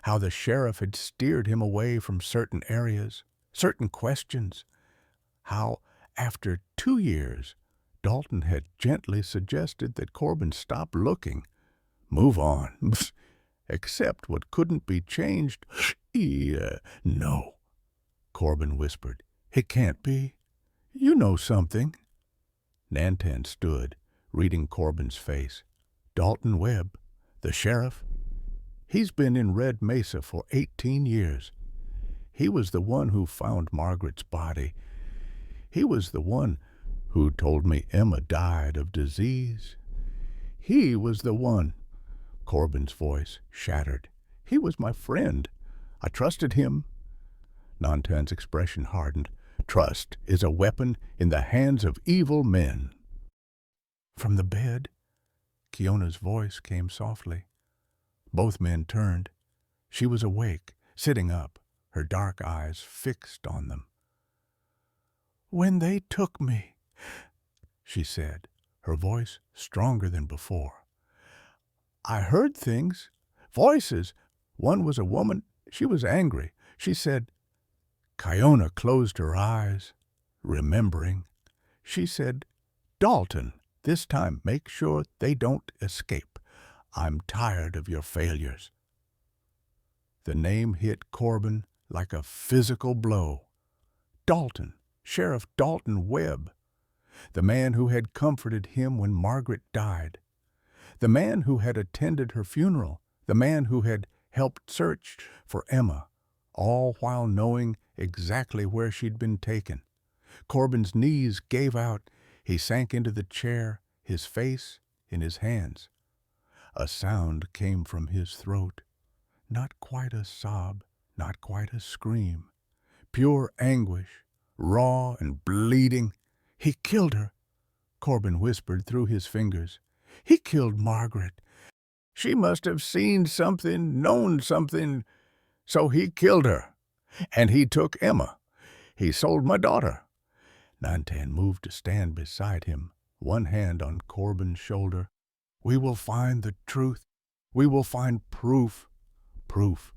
A: how the sheriff had steered him away from certain areas, certain questions, how, after 2 years, Dalton had gently suggested that Corbin stop looking, move on, accept what couldn't be changed. No, Corbin whispered. It can't be. You know something. Nantan stood, reading Corbin's face. Dalton Webb, the sheriff. He's been in Red Mesa for 18 years. He was the one who found Margaret's body. He was the one who told me Emma died of disease. He was the one. Corbin's voice shattered. He was my friend. I trusted him. Nantan's expression hardened. Trust is a weapon in the hands of evil men. From the bed, Kiona's voice came softly. Both men turned. She was awake, sitting up, her dark eyes fixed on them. When they took me, she said, her voice stronger than before, I heard things, voices. One was a woman. She was angry. She said, Kiona closed her eyes, remembering. She said, Dalton, this time make sure they don't escape. I'm tired of your failures. The name hit Corbin like a physical blow. Dalton, Sheriff Dalton Webb, the man who had comforted him when Margaret died, the man who had attended her funeral, the man who had helped search for Emma, all while knowing exactly where she'd been taken. Corbin's knees gave out. He sank into the chair, his face in his hands. A sound came from his throat. Not quite a sob, not quite a scream. Pure anguish, raw and bleeding. He killed her, Corbin whispered through his fingers. He killed Margaret. She must have seen something, known something, so he killed her. And he took Emma. He sold my daughter. Nantan moved to stand beside him, one hand on Corbin's shoulder. We will find the truth. We will find proof. Proof.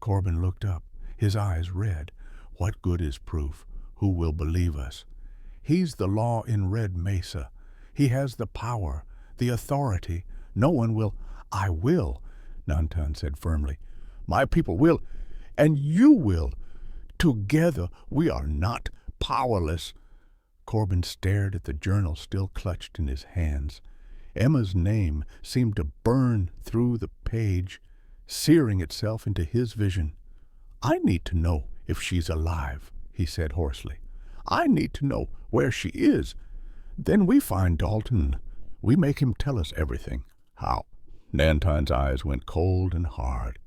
A: Corbin looked up, his eyes red. What good is proof? Who will believe us? He's the law in Red Mesa. He has the power, the authority. No one will. I will, Nantan said firmly. My people will, and you will. Together we are not powerless. Corbin stared at the journal still clutched in his hands. Emma's name seemed to burn through the page, searing itself into his vision. I need to know if she's alive, he said hoarsely. I need to know where she is. Then we find Dalton. We make him tell us everything. How? Nantan's eyes went cold and hard.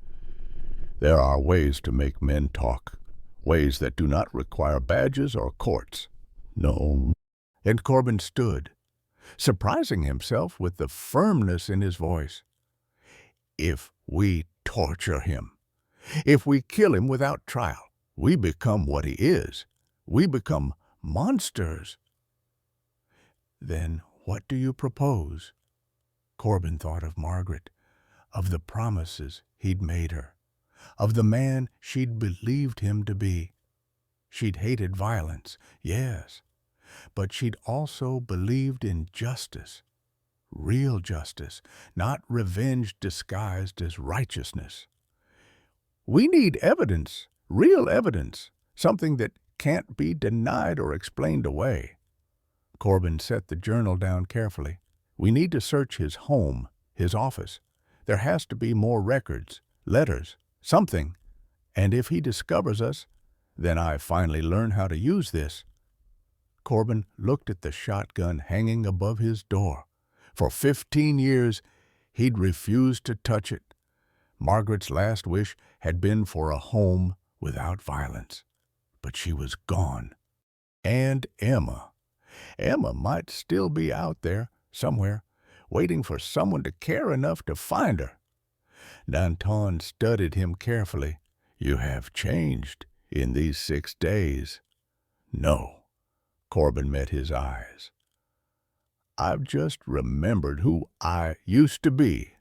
A: There are ways to make men talk, ways that do not require badges or courts. No. And Corbin stood, surprising himself with the firmness in his voice. If we talk, torture him. If we kill him without trial, we become what he is. We become monsters. Then what do you propose? Corbin thought of Margaret, of the promises he'd made her, of the man she'd believed him to be. She'd hated violence, yes, but she'd also believed in justice, real justice, not revenge disguised as righteousness. We need evidence, real evidence, something that can't be denied or explained away. Corbin set the journal down carefully. We need to search his home, his office. There has to be more records, letters, something. And if he discovers us, then I finally learn how to use this. Corbin looked at the shotgun hanging above his door. For 15 years, he'd refused to touch it. Margaret's last wish had been for a home without violence. But she was gone. And Emma. Emma might still be out there, somewhere, waiting for someone to care enough to find her. Danton studied him carefully. You have changed in these 6 days. No. Corbin met his eyes. I've just remembered who I used to be.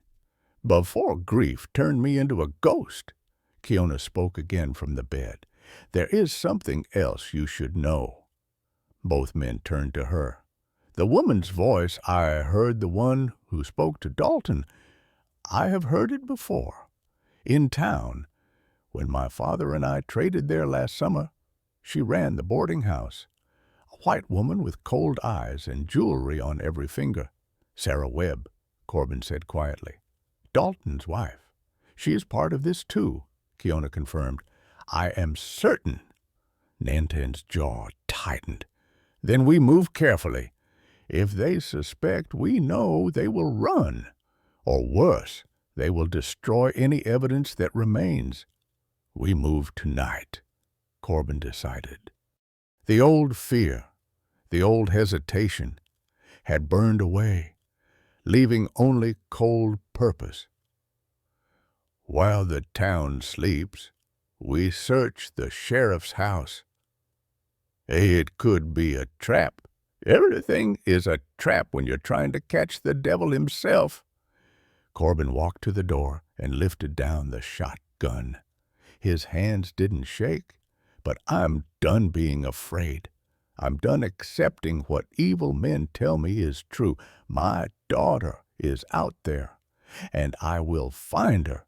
A: Before grief turned me into a ghost. Keona spoke again from the bed. There is something else you should know. Both men turned to her. The woman's voice, I heard the one who spoke to Dalton. I have heard it before. In town, when my father and I traded there last summer, she ran the boarding house. A white woman with cold eyes and jewelry on every finger. Sarah Webb, Corbin said quietly. Dalton's wife. She is part of this too, Keona confirmed. I am certain. Nantan's jaw tightened. Then we move carefully. If they suspect, we know they will run. Or worse, they will destroy any evidence that remains. We move tonight, Corbin decided. The old fear, the old hesitation, had burned away, leaving only cold purpose. While the town sleeps, we search the sheriff's house. It could be a trap. Everything is a trap when you're trying to catch the devil himself. Corbin walked to the door and lifted down the shotgun. His hands didn't shake, but I'm done being afraid. I'm done accepting what evil men tell me is true. My daughter is out there, and I will find her,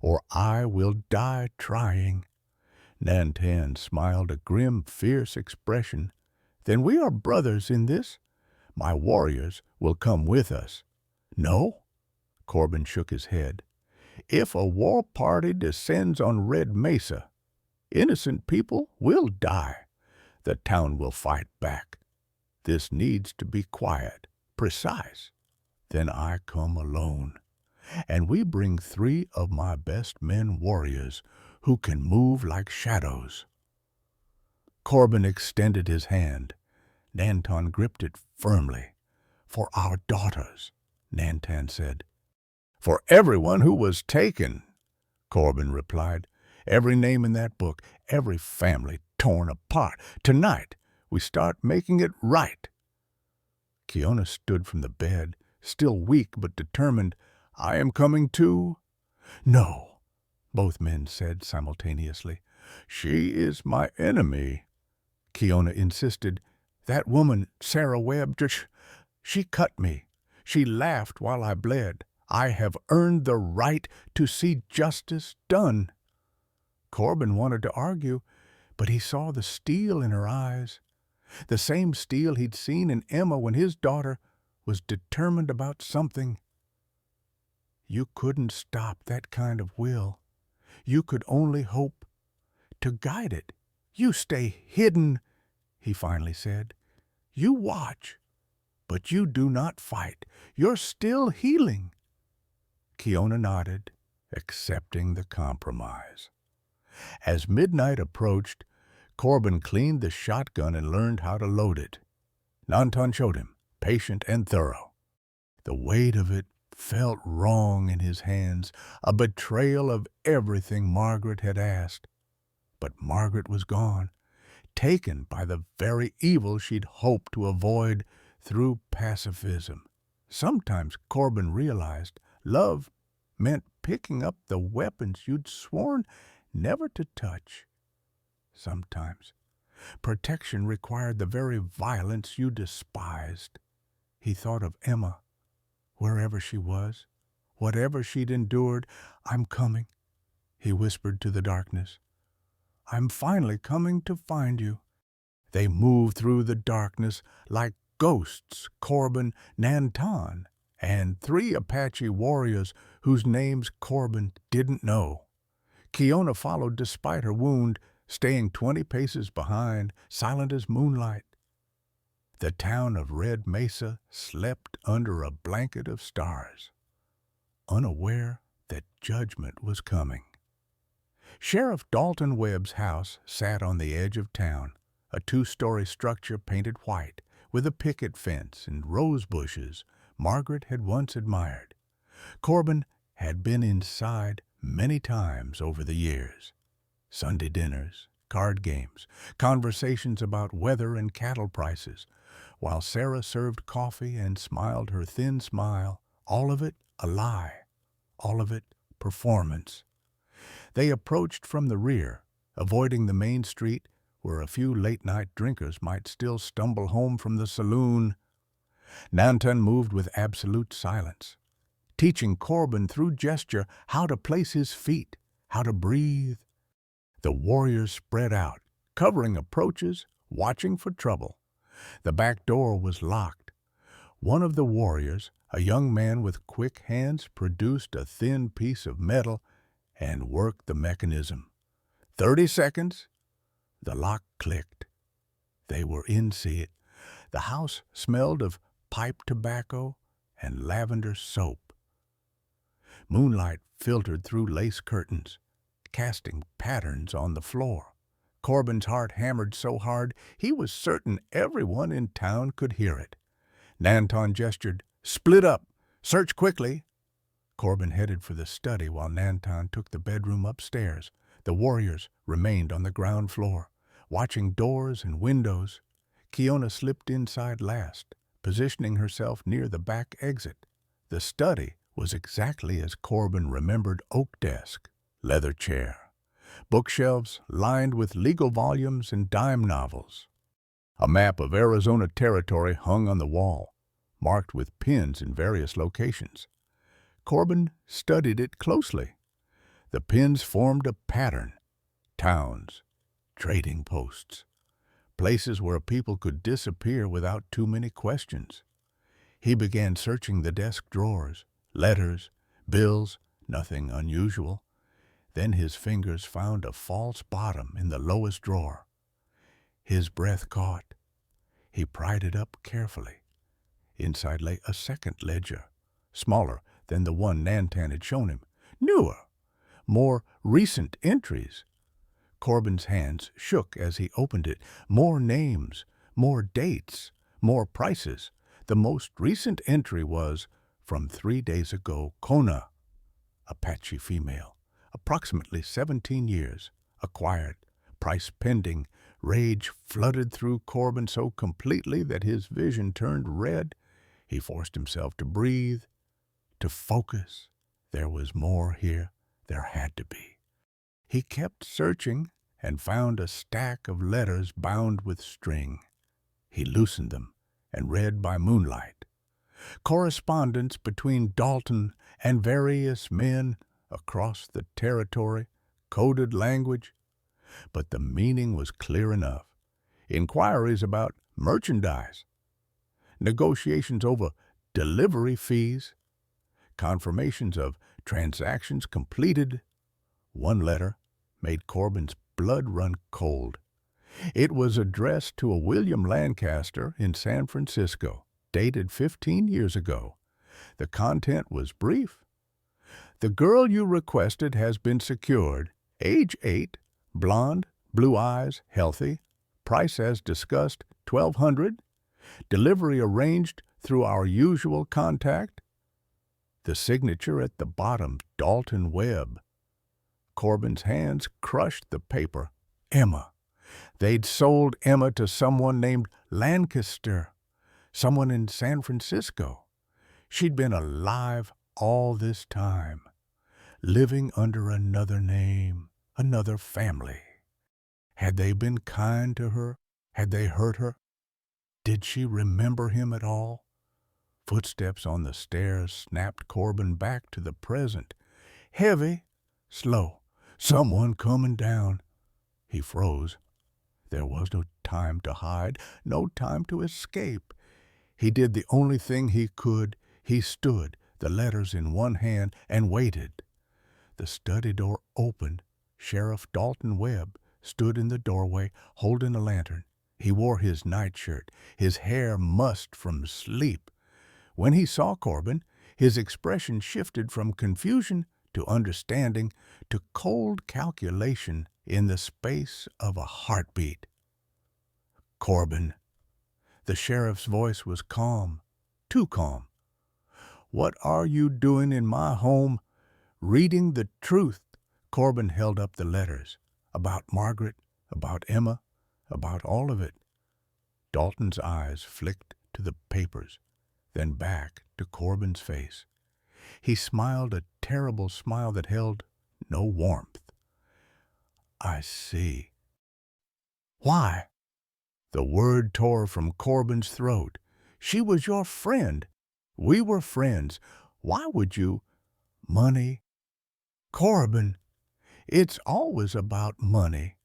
A: or I will die trying. Nantan smiled a grim, fierce expression. Then we are brothers in this. My warriors will come with us. No? Corbin shook his head. If a war party descends on Red Mesa, innocent people will die. The town will fight back. This needs to be quiet, precise. Then I come alone, and we bring 3 of my best men warriors who can move like shadows. Corbin extended his hand. Nantan gripped it firmly. For our daughters, Nantan said. For everyone who was taken, Corbin replied. Every name in that book, every family torn apart. Tonight, we start making it right. Keona stood from the bed, still weak but determined. I am coming too. No, both men said simultaneously. She is my enemy. Keona insisted. That woman, Sarah Webb, she cut me. She laughed while I bled. I have earned the right to see justice done. Corbin wanted to argue, but he saw the steel in her eyes, the same steel he'd seen in Emma when his daughter was determined about something. You couldn't stop that kind of will. You could only hope to guide it. You stay hidden, he finally said. You watch, but you do not fight. You're still healing. Keona nodded, accepting the compromise. As midnight approached, Corbin cleaned the shotgun and learned how to load it. Nantan showed him, patient and thorough. The weight of it felt wrong in his hands, a betrayal of everything Margaret had asked. But Margaret was gone, taken by the very evil she'd hoped to avoid through pacifism. Sometimes Corbin realized love meant picking up the weapons you'd sworn never to touch. Sometimes protection required the very violence you despised. He thought of Emma, wherever she was, whatever she'd endured. "I'm coming," he whispered to the darkness. "I'm finally coming to find you." They moved through the darkness like ghosts, Corbin, Nantan, and 3 Apache warriors whose names Corbin didn't know. Kiona followed despite her wound, staying 20 paces behind, silent as moonlight. The town of Red Mesa slept under a blanket of stars, unaware that judgment was coming. Sheriff Dalton Webb's house sat on the edge of town, a 2-story structure painted white, with a picket fence and rose bushes Margaret had once admired. Corbin had been inside many times over the years. Sunday dinners, card games, conversations about weather and cattle prices, while Sarah served coffee and smiled her thin smile, all of it a lie, all of it performance. They approached from the rear, avoiding the main street where a few late-night drinkers might still stumble home from the saloon. Nantan moved with absolute silence, teaching Corbin through gesture how to place his feet, how to breathe. The warriors spread out, covering approaches, watching for trouble. The back door was locked. One of the warriors, a young man with quick hands, produced a thin piece of metal and worked the mechanism. 30 seconds. The lock clicked. They were inside. The house smelled of pipe tobacco and lavender soap. Moonlight filtered through lace curtains, casting patterns on the floor. Corbin's heart hammered so hard he was certain everyone in town could hear it. Nantan gestured, "Split up! Search quickly!" Corbin headed for the study while Nantan took the bedroom upstairs. The warriors remained on the ground floor, watching doors and windows. Kiona slipped inside last, positioning herself near the back exit. The study was exactly as Corbin remembered: oak desk, leather chair, bookshelves lined with legal volumes and dime novels. A map of Arizona Territory hung on the wall, marked with pins in various locations. Corbin studied it closely. The pins formed a pattern: towns, trading posts, places where people could disappear without too many questions. He began searching the desk drawers, letters, bills, nothing unusual. Then his fingers found a false bottom in the lowest drawer. His breath caught. He pried it up carefully. Inside lay a second ledger, smaller than the one Nantan had shown him, newer, more recent entries. Corbin's hands shook as he opened it. More names, more dates, more prices. The most recent entry was from 3 days ago: Kona, Apache female, approximately 17 years, acquired, price pending. Rage flooded through Corbin so completely that his vision turned red. He forced himself to breathe, to focus. There was more here. There had to be. He kept searching and found a stack of letters bound with string. He loosened them and read by moonlight. Correspondence between Dalton and various men across the territory, coded language. But the meaning was clear enough. Inquiries about merchandise, negotiations over delivery fees, confirmations of transactions completed. One letter made Corbin's blood run cold. It was addressed to a William Lancaster in San Francisco, dated 15 years ago. The content was brief. "The girl you requested has been secured. Age 8, blonde, blue eyes, healthy. Price as discussed, $1,200. Delivery arranged through our usual contact." The signature at the bottom, Dalton Webb. Corbin's hands crushed the paper. Emma. They'd sold Emma to someone named Lancaster, someone in San Francisco. She'd been alive all this time, living under another name, another family. Had they been kind to her? Had they hurt her? Did she remember him at all? Footsteps on the stairs snapped Corbin back to the present. Heavy, slow, someone coming down. He froze. There was no time to hide, no time to escape. He did the only thing he could. He stood, the letters in one hand, and waited. The study door opened. Sheriff Dalton Webb stood in the doorway, holding a lantern. He wore his nightshirt, his hair mussed from sleep. When he saw Corbin, his expression shifted from confusion to understanding to cold calculation in the space of a heartbeat. Corbin. The sheriff's voice was calm, too calm. What are you doing in my home? Reading the truth. Corbin held up the letters. About Margaret, about Emma, about all of it. Dalton's eyes flicked to the papers, then back to Corbin's face. He smiled a terrible smile that held no warmth. I see. Why? The word tore from Corbin's throat. She was your friend. We were friends. Why would you? Money. Corbin, it's always about money.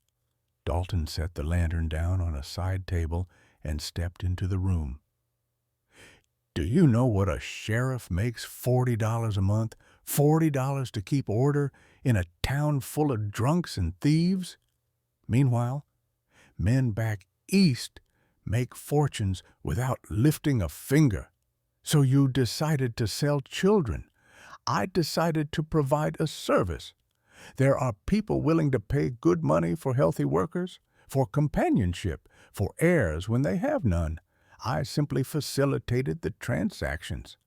A: Dalton set the lantern down on a side table and stepped into the room. Do you know what a sheriff makes $40 a month? $40 to keep order in a town full of drunks and thieves? Meanwhile, men back east make fortunes without lifting a finger. So you decided to sell children. I decided to provide a service. There are people willing to pay good money for healthy workers, for companionship, for heirs when they have none. I simply facilitated the transactions.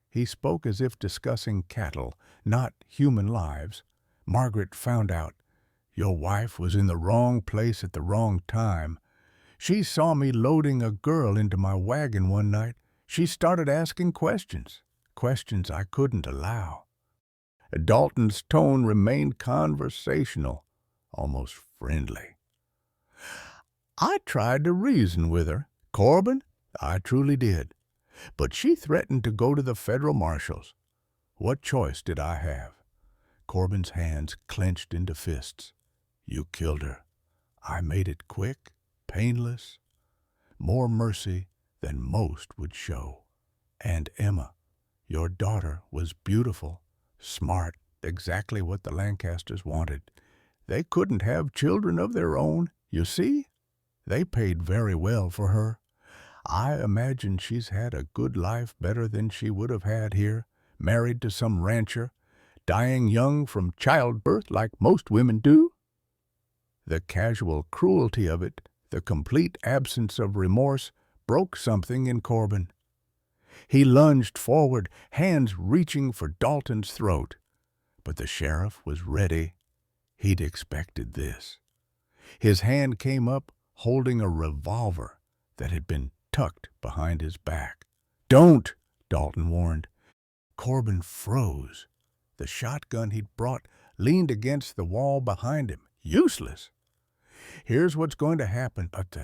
A: He spoke as if discussing cattle, not human lives. Margaret found out. Your wife was in the wrong place at the wrong time. She saw me loading a girl into my wagon one night. She started asking questions I couldn't allow. Dalton's tone remained conversational, almost friendly. I tried to reason with her. Corbin, I truly did. But she threatened to go to the federal marshals. What choice did I have? Corbin's hands clenched into fists. You killed her. I made it quick, painless, more mercy than most would show. And Emma, your daughter, was beautiful, smart, exactly what the Lancasters wanted. They couldn't have children of their own, you see? They paid very well for her. I imagine she's had a good life, better than she would have had here, married to some rancher, dying young from childbirth like most women do. The casual cruelty of it, the complete absence of remorse, broke something in Corbin. He lunged forward, hands reaching for Dalton's throat. But the sheriff was ready. He'd expected this. His hand came up, holding a revolver that had been tucked behind his back. Don't, Dalton warned. Corbin froze. The shotgun he'd brought leaned against the wall behind him. Useless. Here's what's going to happen, but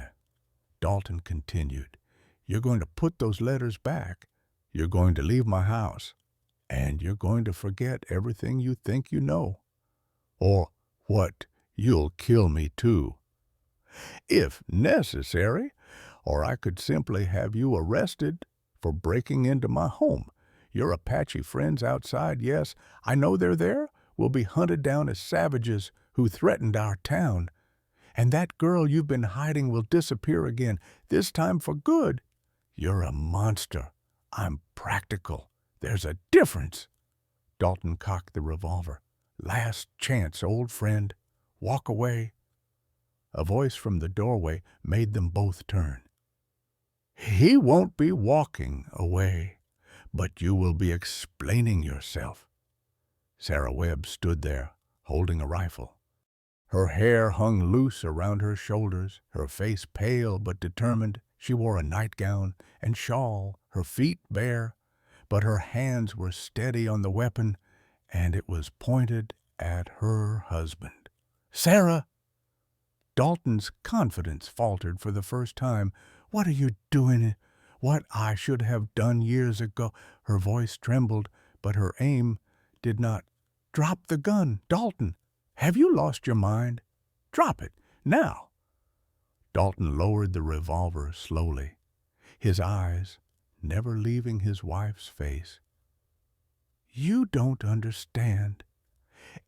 A: Dalton continued. You're going to put those letters back. You're going to leave my house. And you're going to forget everything you think you know. Or what? You'll kill me too. If necessary, or I could simply have you arrested for breaking into my home. Your Apache friends outside, yes, I know they're there, will be hunted down as savages who threatened our town. And that girl you've been hiding will disappear again, this time for good. You're a monster. I'm practical. There's a difference. Dalton cocked the revolver. Last chance, old friend. Walk away. A voice from the doorway made them both turn. He won't be walking away. But you will be explaining yourself. Sarah Webb stood there, holding a rifle. Her hair hung loose around her shoulders, her face pale but determined. She wore a nightgown and shawl, her feet bare, but her hands were steady on the weapon, and it was pointed at her husband. "Sarah!" Dalton's confidence faltered for the first time. "What are you doing? What I should have done years ago." Her voice trembled, but her aim did not. "Drop the gun, Dalton! Have you lost your mind? Drop it, now!" Dalton lowered the revolver slowly, his eyes never leaving his wife's face. "You don't understand.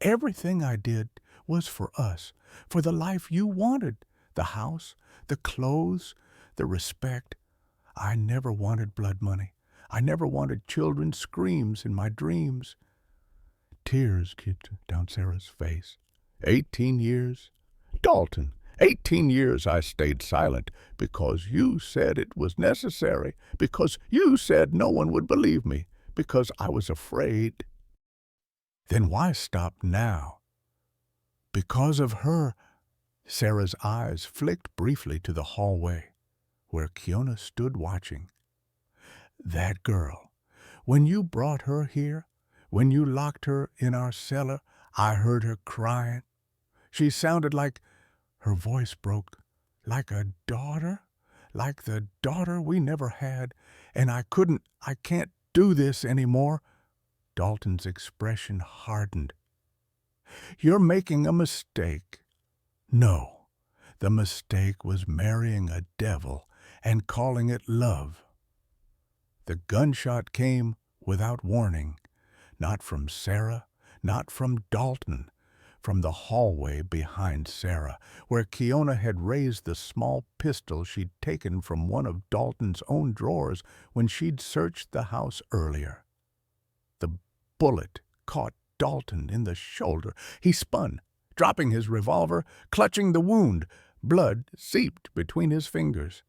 A: Everything I did was for us, for the life you wanted, the house, the clothes, the respect. I never wanted blood money. I never wanted children's screams in my dreams." Tears came down Sarah's face. 18 years? Dalton, 18 years I stayed silent because you said it was necessary, because you said no one would believe me, because I was afraid. Then why stop now? Because of her. Sarah's eyes flicked briefly to the hallway, where Kiona stood watching. That girl, when you brought her here, when you locked her in our cellar, I heard her crying. She sounded like, her voice broke, like a daughter, like the daughter we never had, and I can't do this anymore. Dalton's expression hardened. "You're making a mistake." "No, the mistake was marrying a devil and calling it love." The gunshot came without warning, not from Sarah, not from Dalton, from the hallway behind Sarah, where Kiona had raised the small pistol she'd taken from one of Dalton's own drawers when she'd searched the house earlier. The bullet caught Dalton in the shoulder. He spun, dropping his revolver, clutching the wound. Blood seeped between his fingers.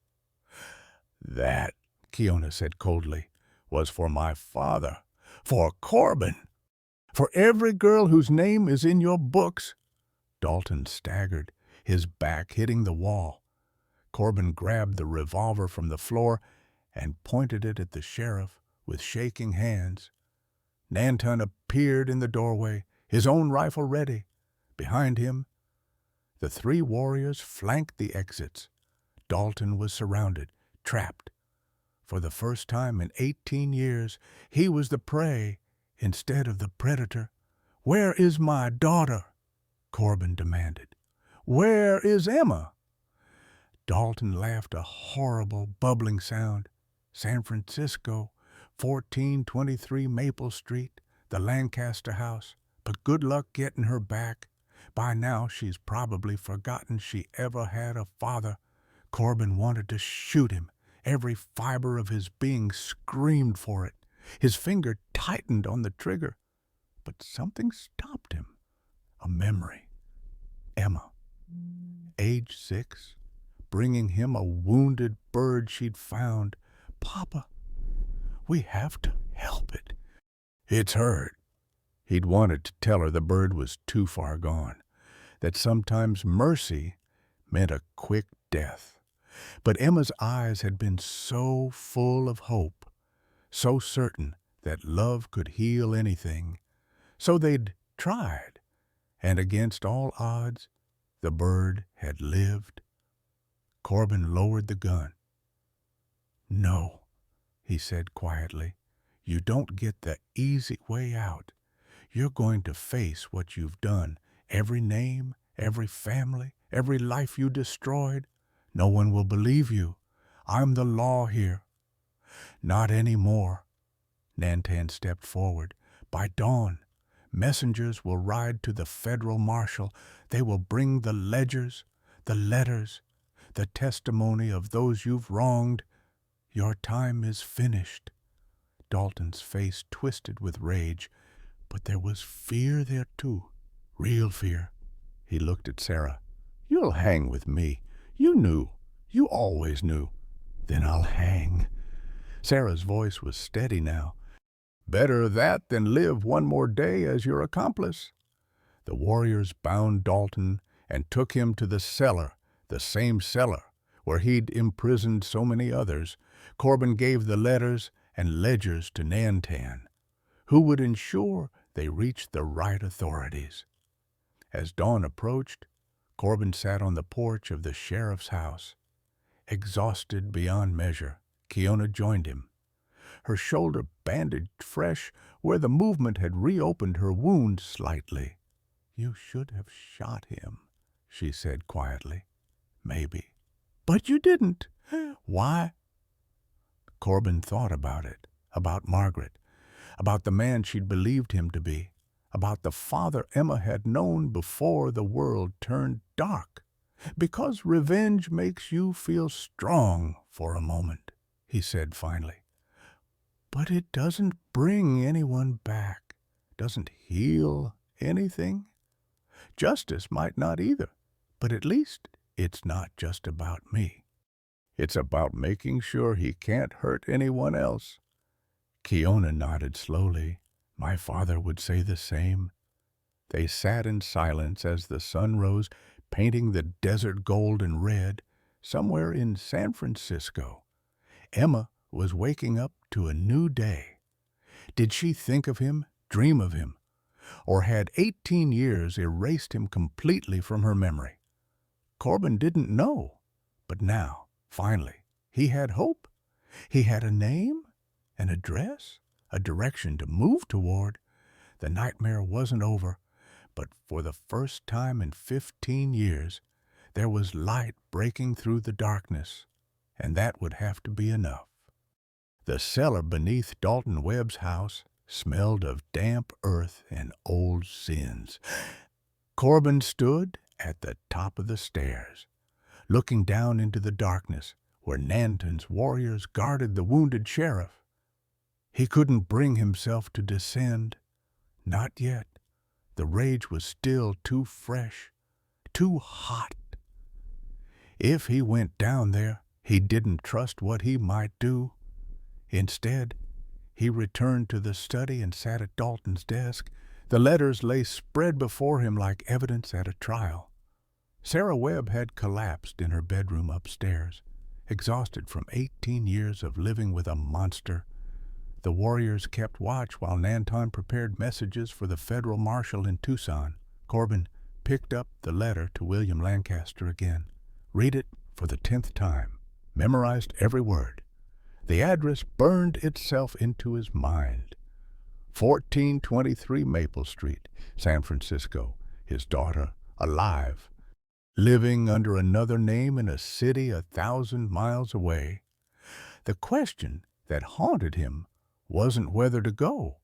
A: "That," Kiona said coldly, "was for my father, for Corbin, for every girl whose name is in your books." Dalton staggered, his back hitting the wall. Corbin grabbed the revolver from the floor and pointed it at the sheriff with shaking hands. Nanton appeared in the doorway, his own rifle ready. Behind him, the three warriors flanked the exits. Dalton was surrounded, trapped. For the first time in 18 years, he was the prey instead of the predator. "Where is my daughter?" Corbin demanded. "Where is Emma?" Dalton laughed a horrible, bubbling sound. "San Francisco, 1423 Maple Street, the Lancaster house. But good luck getting her back. By now she's probably forgotten she ever had a father." Corbin wanted to shoot him. Every fiber of his being screamed for it. His finger tightened on the trigger. But something stopped him. A memory. Emma, age 6, bringing him a wounded bird she'd found. "Papa, we have to help it. It's hurt." He'd wanted to tell her the bird was too far gone, that sometimes mercy meant a quick death. But Emma's eyes had been so full of hope, so certain that love could heal anything. So they'd tried, and against all odds, the bird had lived. Corbin lowered the gun. "No," he said quietly, "you don't get the easy way out. You're going to face what you've done, every name, every family, every life you destroyed. No one will believe you. I'm the law here." "Not any more." Nantan stepped forward. "By dawn, messengers will ride to the federal marshal. They will bring the ledgers, the letters, the testimony of those you've wronged. Your time is finished." Dalton's face twisted with rage, but there was fear there too, real fear. He looked at Sarah. "You'll hang with me. You knew. You always knew." "Then I'll hang." Sarah's voice was steady now, Better that than live one more day as your accomplice. The warriors bound Dalton and took him to the same cellar where he'd imprisoned so many others. Corbin gave the letters and ledgers to Nantan, who would ensure they reached the right authorities. As dawn approached, Corbin sat on the porch of the sheriff's house. Exhausted beyond measure, Keona joined him, her shoulder bandaged fresh where the movement had reopened her wound slightly. "You should have shot him," she said quietly. "Maybe. But you didn't. Why?" Corbin thought about it, about Margaret, about the man she'd believed him to be, about the father Emma had known before the world turned dark. "Because revenge makes you feel strong for a moment," he said finally. "But it doesn't bring anyone back, doesn't heal anything. Justice might not either, but at least it's not just about me. It's about making sure he can't hurt anyone else." Keona nodded slowly. "My father would say the same." They sat in silence as the sun rose, painting the desert gold and red. Somewhere in San Francisco, Emma was waking up to a new day. Did she think of him, dream of him, or had 18 years erased him completely from her memory? Corbin didn't know, but now, finally, he had hope. He had a name, an address, a direction to move toward. The nightmare wasn't over, but for the first time in 15 years, there was light breaking through the darkness, and that would have to be enough. The cellar beneath Dalton Webb's house smelled of damp earth and old sins. Corbin stood at the top of the stairs, looking down into the darkness where Nanton's warriors guarded the wounded sheriff. He couldn't bring himself to descend. Not yet. The rage was still too fresh, too hot. If he went down there, he didn't trust what he might do. Instead, he returned to the study and sat at Dalton's desk. The letters lay spread before him like evidence at a trial. Sarah Webb had collapsed in her bedroom upstairs, exhausted from 18 years of living with a monster. The warriors kept watch while Nanton prepared messages for the federal marshal in Tucson. Corbin picked up the letter to William Lancaster again, read it for the 10th time, memorized every word. The address burned itself into his mind. 1423 Maple Street, San Francisco. His daughter, alive, living under another name in a city 1,000 miles away. The question that haunted him wasn't whether to go.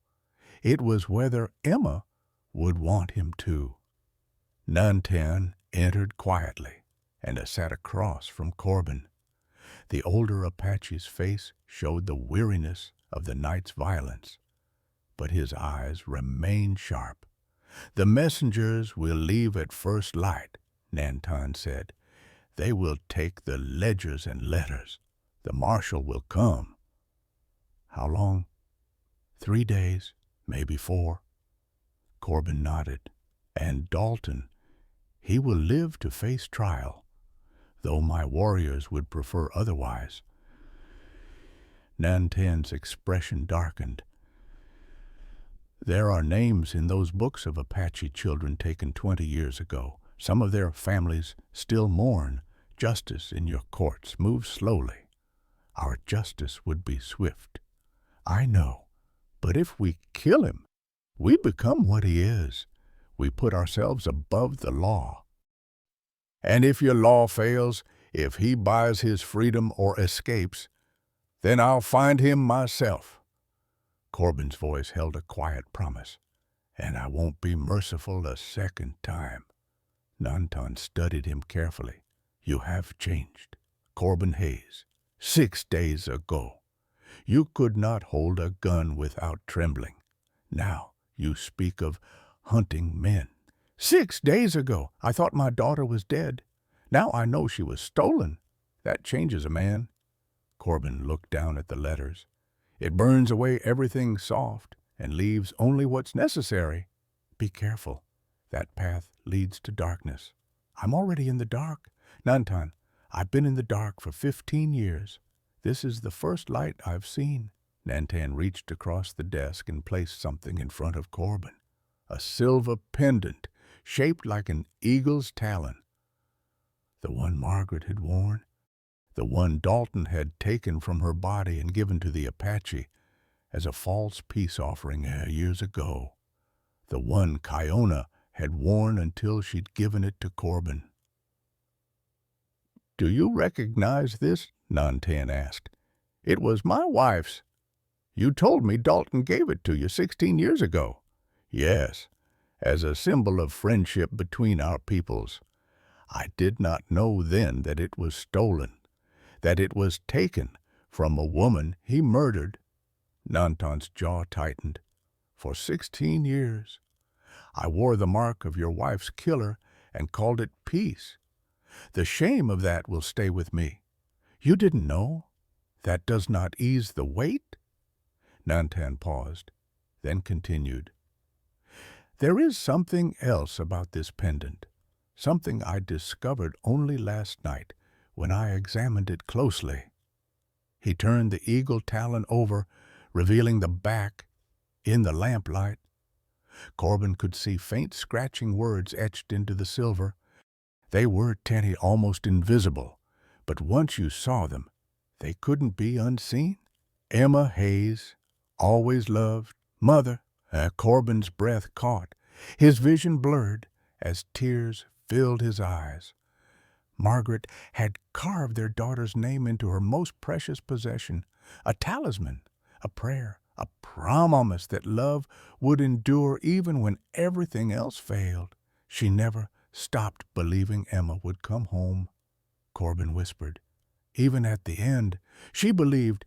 A: It was whether Emma would want him to. Nantan entered quietly and sat across from Corbin. The older Apache's face showed the weariness of the night's violence, but his eyes remained sharp. "The messengers will leave at first light," Nantan said. "They will take the ledgers and letters. The marshal will come." "How long?" 3 days, maybe 4. Corbin nodded. "And Dalton, he will live to face trial, though my warriors would prefer otherwise." Nantan's expression darkened. "There are names in those books of Apache children taken 20 years ago. Some of their families still mourn. Justice in your courts moves slowly. Our justice would be swift. I know, but if we kill him, we become what he is. We put ourselves above the law. And if your law fails, if he buys his freedom or escapes, then I'll find him myself." Corbin's voice held a quiet promise. "And I won't be merciful a second time." Nantan studied him carefully. "You have changed. Corbin Hayes, 6 days ago, you could not hold a gun without trembling. Now you speak of hunting men. 6 days ago, I thought my daughter was dead. Now I know she was stolen. That changes a man." Corbin looked down at the letters. It burns away everything soft and leaves only what's necessary. Be careful. That path leads to darkness. I'm already in the dark. Nantan, I've been in the dark for 15 years. This is the first light I've seen. Nantan reached across the desk and placed something in front of Corbin. A silver pendant, shaped like an eagle's talon. The one Margaret had worn. The one Dalton had taken from her body and given to the Apache as a false peace offering years ago. The one Kiona had worn until she'd given it to Corbin. "Do you recognize this?" Nantan asked. "It was my wife's. You told me Dalton gave it to you 16 years ago." "Yes, as a symbol of friendship between our peoples. I did not know then that it was stolen, that it was taken from a woman he murdered." Nantan's jaw tightened. "For 16 years. I wore the mark of your wife's killer and called it peace. The shame of that will stay with me. You didn't know? That does not ease the weight?" Nantan paused, then continued. "There is something else about this pendant, something I discovered only last night when I examined it closely." He turned the eagle talon over, revealing the back in the lamplight. Corbin could see faint scratching words etched into the silver. They were, Tenny, almost invisible, but once you saw them, they couldn't be unseen. "Emma Hayes, always loved, mother." Corbin's breath caught. His vision blurred as tears filled his eyes. Margaret had carved their daughter's name into her most precious possession, a talisman, a prayer, a promise that love would endure even when everything else failed. She never stopped believing Emma would come home, Corbin whispered. Even at the end, she believed,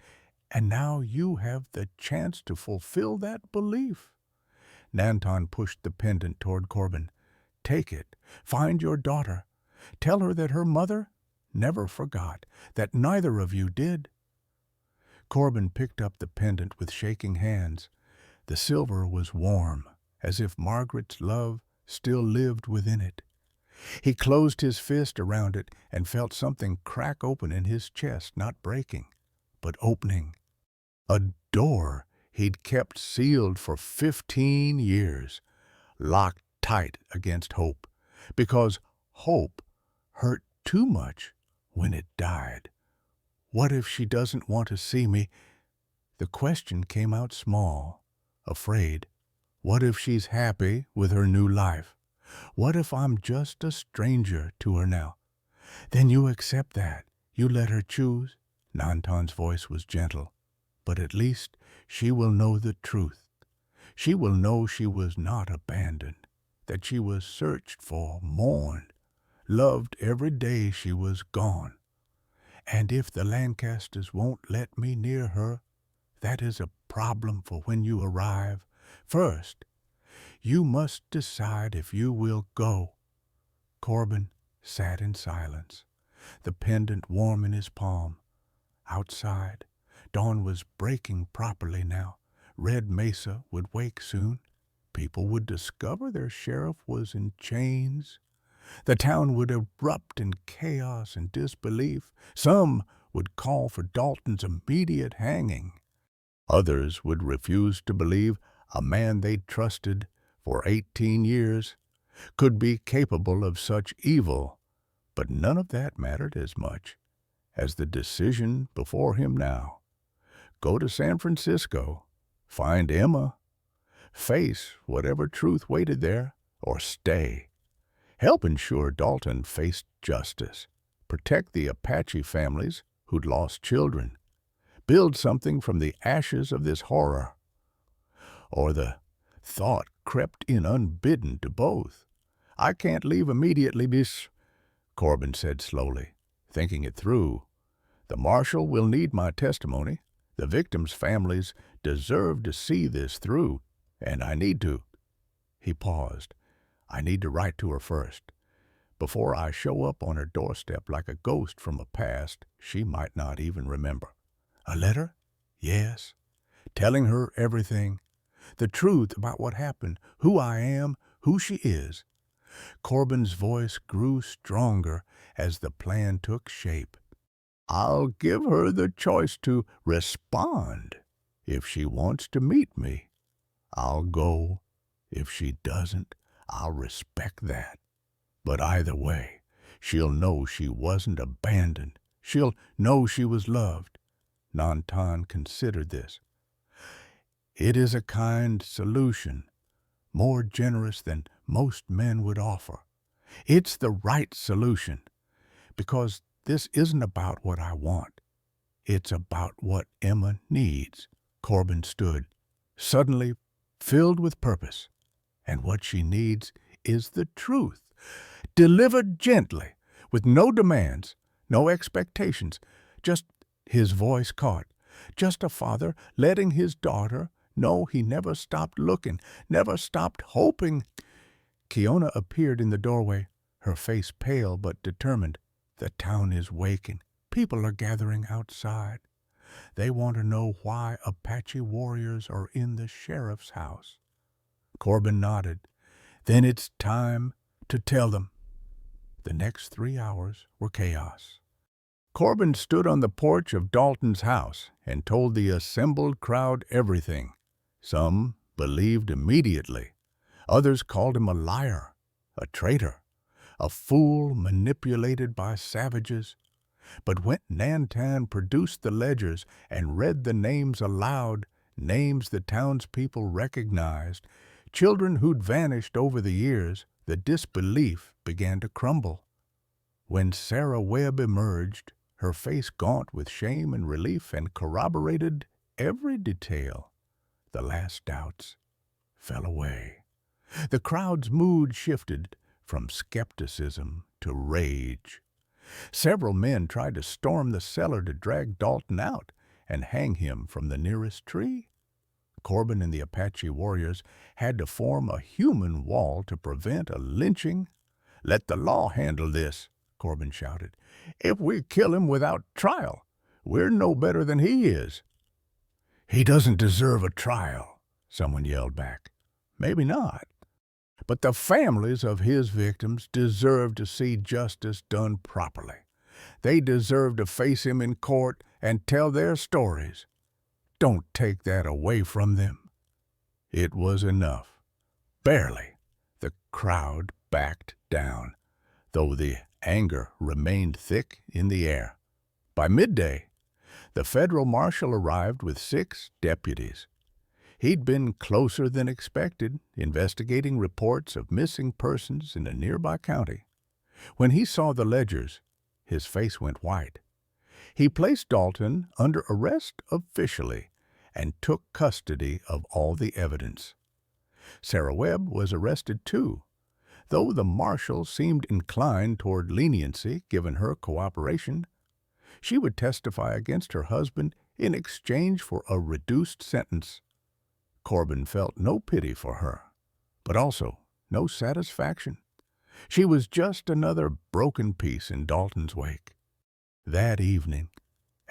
A: and now you have the chance to fulfill that belief. Nantan pushed the pendant toward Corbin. "Take it. Find your daughter. Tell her that her mother never forgot, that neither of you did." Corbin picked up the pendant with shaking hands. The silver was warm, as if Margaret's love still lived within it. He closed his fist around it and felt something crack open in his chest, not breaking, but opening. A door he'd kept sealed for 15 years, locked tight against hope, because hope hurt too much when it died. What if she doesn't want to see me? The question came out small, afraid. What if she's happy with her new life? What if I'm just a stranger to her now? Then you accept that. You let her choose. Nantan's voice was gentle. But at least she will know the truth. She will know she was not abandoned, that she was searched for, mourned, loved every day she was gone. And if the Lancasters won't let me near her, that is a problem for when you arrive. First, you must decide if you will go. Corbin sat in silence, the pendant warm in his palm. Outside, dawn was breaking properly now. Red Mesa would wake soon. People would discover their sheriff was in chains. The town would erupt in chaos and disbelief. Some would call for Dalton's immediate hanging. Others would refuse to believe a man they'd trusted for 18 years could be capable of such evil. But none of that mattered as much as the decision before him now. Go to San Francisco, find Emma, face whatever truth waited there, or stay. Help ensure Dalton faced justice. Protect the Apache families who'd lost children. Build something from the ashes of this horror. Or the thought crept in unbidden to both. I can't leave immediately, Miss, Corbin said slowly, thinking it through. The marshal will need my testimony. The victims' families deserve to see this through, and I need to. He paused. I need to write to her first. Before I show up on her doorstep like a ghost from a past she might not even remember. A letter? Yes. telling her everything, the truth about what happened, who I am, who she is. Corbin's voice grew stronger as the plan took shape. I'll give her the choice to respond. If she wants to meet me, I'll go. If she doesn't, I'll respect that. But either way, she'll know she wasn't abandoned. She'll know she was loved. Nantan considered this. It is a kind solution, more generous than most men would offer. It's the right solution, because this isn't about what I want. It's about what Emma needs. Corbin stood, suddenly filled with purpose. And what she needs is the truth, delivered gently, with no demands, no expectations, just his voice caught, just a father letting his daughter know he never stopped looking, never stopped hoping. Kiona appeared in the doorway, her face pale but determined. The town is waking. People are gathering outside. They want to know why Apache warriors are in the sheriff's house. Corbin nodded. Then it's time to tell them. The next 3 hours were chaos. Corbin stood on the porch of Dalton's house and told the assembled crowd everything. Some believed immediately. Others called him a liar, a traitor, a fool manipulated by savages. But when Nantan produced the ledgers and read the names aloud, names the townspeople recognized, children who'd vanished over the years, the disbelief began to crumble. When Sarah Webb emerged, her face gaunt with shame and relief, and corroborated every detail, the last doubts fell away. The crowd's mood shifted from skepticism to rage. Several men tried to storm the cellar to drag Dalton out and hang him from the nearest tree. Corbin and the Apache warriors had to form a human wall to prevent a lynching. "Let the law handle this," Corbin shouted. "If we kill him without trial, we're no better than he is." "He doesn't deserve a trial," someone yelled back. "Maybe not. But the families of his victims deserve to see justice done properly. They deserve to face him in court and tell their stories. Don't take that away from them." It was enough. Barely. The crowd backed down, though the anger remained thick in the air. By midday, the federal marshal arrived with 6 deputies. He'd been closer than expected, investigating reports of missing persons in a nearby county. When he saw the ledgers, his face went white. He placed Dalton under arrest officially and took custody of all the evidence. Sarah Webb was arrested too, though the marshal seemed inclined toward leniency given her cooperation. She would testify against her husband in exchange for a reduced sentence. Corbin felt no pity for her, but also no satisfaction. She was just another broken piece in Dalton's wake. That evening,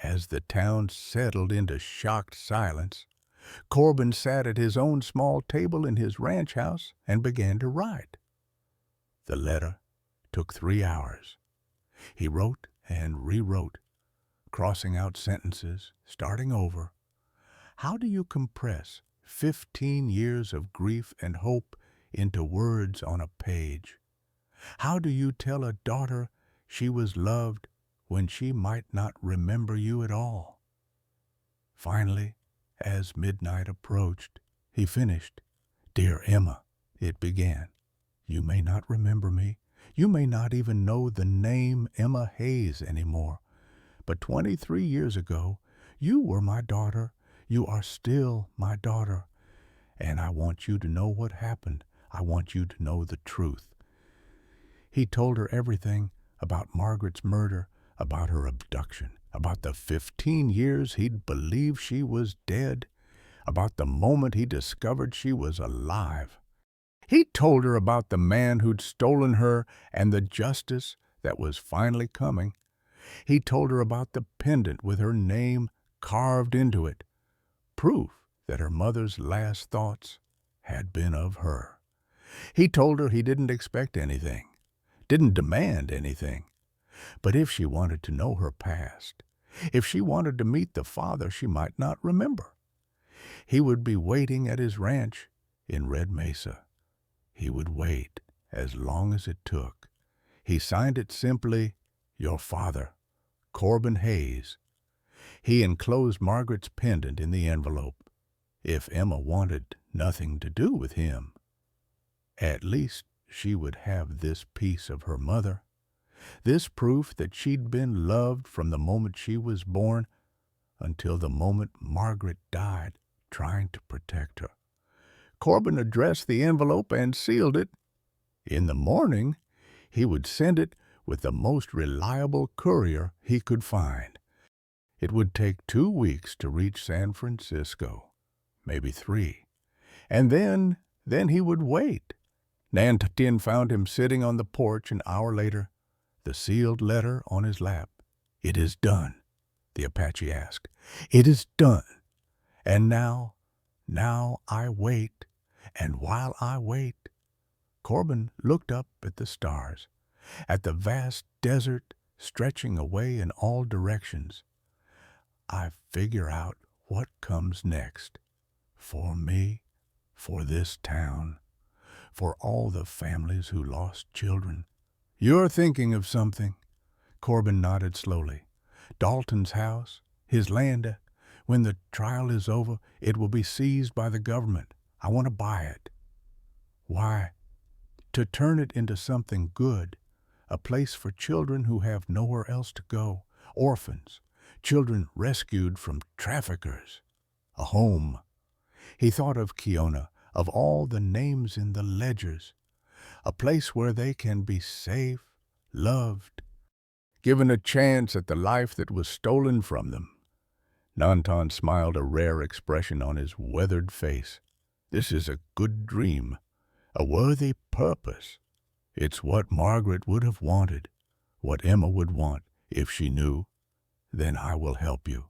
A: as the town settled into shocked silence, Corbin sat at his own small table in his ranch house and began to write. The letter took 3 hours. He wrote and rewrote, crossing out sentences, starting over. How do you compress 15 years of grief and hope into words on a page? How do you tell a daughter she was loved when she might not remember you at all? Finally, as midnight approached, he finished. "Dear Emma," it began, "you may not remember me. You may not even know the name Emma Hayes anymore. But 23 years ago, you were my daughter. You are still my daughter. And I want you to know what happened. I want you to know the truth." He told her everything about Margaret's murder, about her abduction, about the 15 years he'd believed she was dead, about the moment he discovered she was alive. He told her about the man who'd stolen her and the justice that was finally coming. He told her about the pendant with her name carved into it, proof that her mother's last thoughts had been of her. He told her he didn't expect anything, didn't demand anything, but if she wanted to know her past, if she wanted to meet the father she might not remember, he would be waiting at his ranch in Red Mesa. He would wait as long as it took. He signed it simply, "Your father, Corbin Hayes." He enclosed Margaret's pendant in the envelope. If Emma wanted nothing to do with him, at least she would have this piece of her mother, this proof that she'd been loved from the moment she was born until the moment Margaret died trying to protect her. Corbin addressed the envelope and sealed it. In the morning, he would send it with the most reliable courier he could find. It would take 2 weeks to reach San Francisco, maybe 3. And then he would wait. Nantin found him sitting on the porch an hour later, the sealed letter on his lap. "It is done," the Apache asked. "It is done. And now I wait. And while I wait," Corbin looked up at the stars, at the vast desert stretching away in all directions, "I figure out what comes next. For me, for this town, for all the families who lost children." "You're thinking of something." Corbin nodded slowly. "Dalton's house, his land. When the trial is over, it will be seized by the government. I want to buy it." "Why?" "To turn it into something good, a place for children who have nowhere else to go, orphans, children rescued from traffickers, a home." He thought of Keona, of all the names in the ledgers, a place where they can be safe, loved, given a chance at the life that was stolen from them. Nantin smiled, a rare expression on his weathered face. "This is a good dream, a worthy purpose. It's what Margaret would have wanted, what Emma would want if she knew. Then I will help you.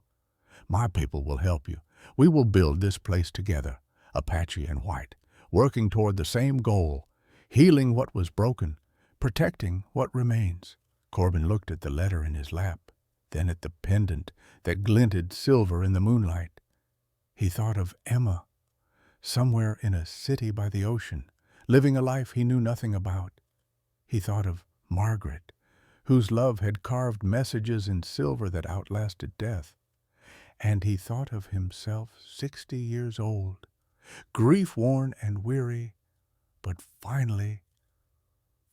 A: My people will help you. We will build this place together, Apache and white, working toward the same goal, healing what was broken, protecting what remains." Corbin looked at the letter in his lap, then at the pendant that glinted silver in the moonlight. He thought of Emma, somewhere in a city by the ocean, living a life he knew nothing about. He thought of Margaret, whose love had carved messages in silver that outlasted death. And he thought of himself 60 years old, grief-worn and weary, but finally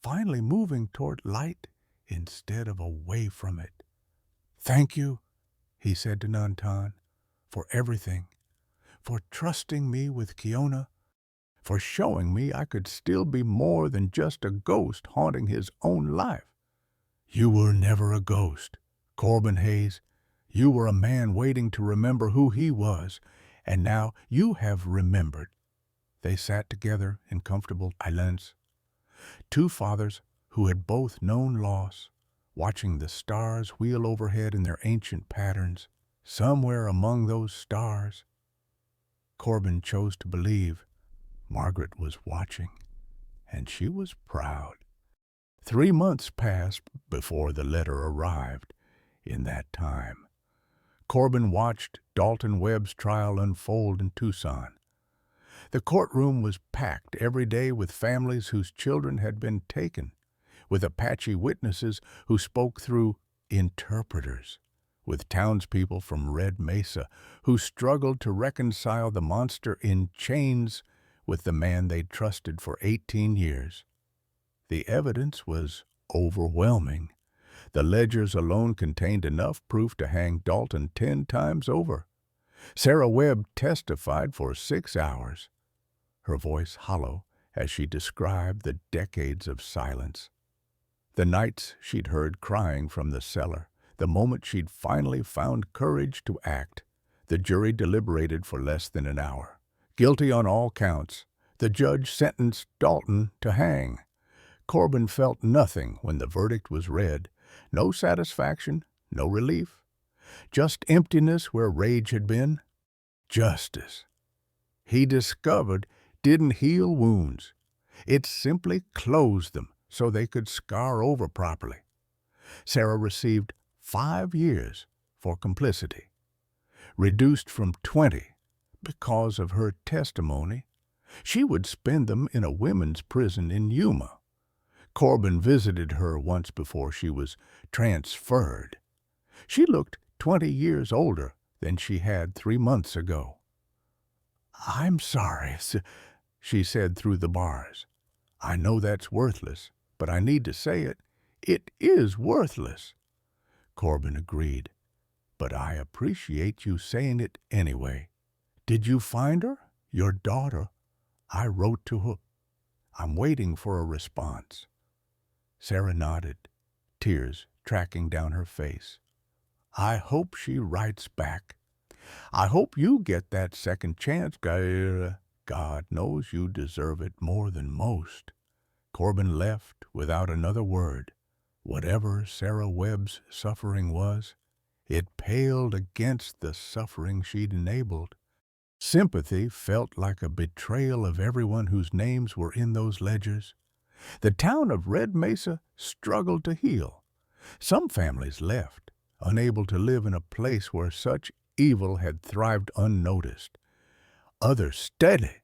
A: moving toward light instead of away from it. "Thank you," he said to Nantin, "for everything, for trusting me with Keona, for showing me I could still be more than just a ghost haunting his own life." "You were never a ghost, Corbin Hayes. You were a man waiting to remember who he was, and now you have remembered." They sat together in comfortable silence, two fathers who had both known loss, watching the stars wheel overhead in their ancient patterns. Somewhere among those stars, Corbin chose to believe, Margaret was watching, and she was proud. 3 months passed before the letter arrived. In that time, Corbin watched Dalton Webb's trial unfold in Tucson. The courtroom was packed every day with families whose children had been taken, with Apache witnesses who spoke through interpreters, with townspeople from Red Mesa who struggled to reconcile the monster in chains with the man they'd trusted for 18 years. The evidence was overwhelming. The ledgers alone contained enough proof to hang Dalton 10 times over. Sarah Webb testified for 6 hours, her voice hollow as she described the decades of silence. The nights she'd heard crying from the cellar, the moment she'd finally found courage to act. The jury deliberated for less than an hour. Guilty on all counts, the judge sentenced Dalton to hang. Corbin felt nothing when the verdict was read. No satisfaction, no relief. Just emptiness where rage had been. Justice. he discovered didn't heal wounds. It simply closed them so they could scar over properly. Sarah received 5 years for complicity, reduced from 20 because of her testimony. She would spend them in a women's prison in Yuma. Corbin visited her once before she was transferred. She looked 20 years older than she had 3 months ago. "I'm sorry," she said through the bars. "I know that's worthless, but I need to say it. It is worthless." Corbin agreed. "But I appreciate you saying it anyway. Did you find her? Your daughter?" "I wrote to her. I'm waiting for a response." Sarah nodded, tears tracking down her face. "I hope she writes back. I hope you get that second chance, Gaira. God knows you deserve it more than most." Corbin left without another word. Whatever Sarah Webb's suffering was, it paled against the suffering she'd enabled. Sympathy felt like a betrayal of everyone whose names were in those ledgers. The town of Red Mesa struggled to heal. Some families left, unable to live in a place where such evil had thrived unnoticed. Others stayed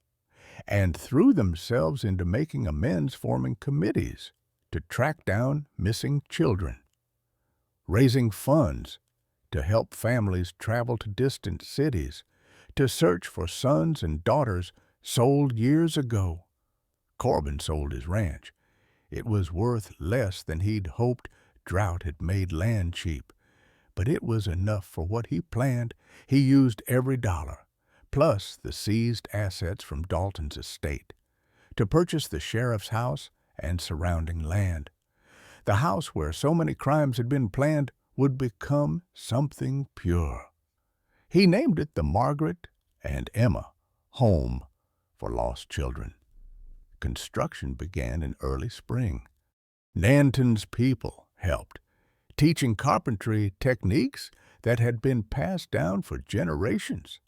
A: and threw themselves into making amends, forming committees to track down missing children, raising funds to help families travel to distant cities, to search for sons and daughters sold years ago. Corbin sold his ranch. It was worth less than he'd hoped. Drought had made land cheap, but it was enough for what he planned. He used every dollar, plus the seized assets from Dalton's estate, to purchase the sheriff's house and surrounding land. The house where so many crimes had been planned would become something pure. He named it the Margaret and Emma Home for Lost Children. Construction began in early spring. Nanton's people helped, teaching carpentry techniques that had been passed down for generations.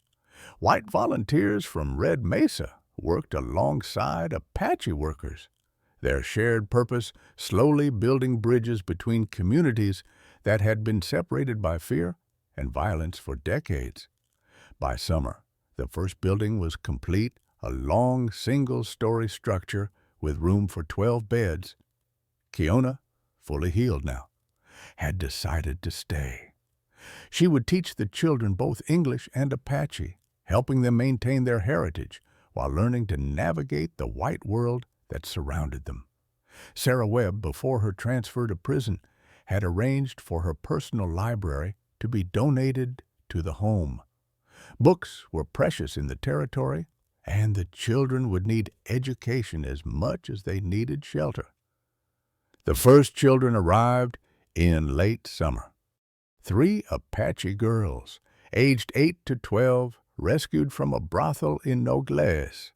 A: White volunteers from Red Mesa worked alongside Apache workers, their shared purpose slowly building bridges between communities that had been separated by fear and violence for decades. By summer, the first building was complete, a long single-story structure with room for 12 beds. Kiona, fully healed now, had decided to stay. She would teach the children both English and Apache, helping them maintain their heritage while learning to navigate the white world that surrounded them. Sarah Webb, before her transfer to prison, had arranged for her personal library to be donated to the home. Books were precious in the territory, and the children would need education as much as they needed shelter. The first children arrived in late summer. 3 Apache girls, aged 8 to 12, rescued from a brothel in Nogales.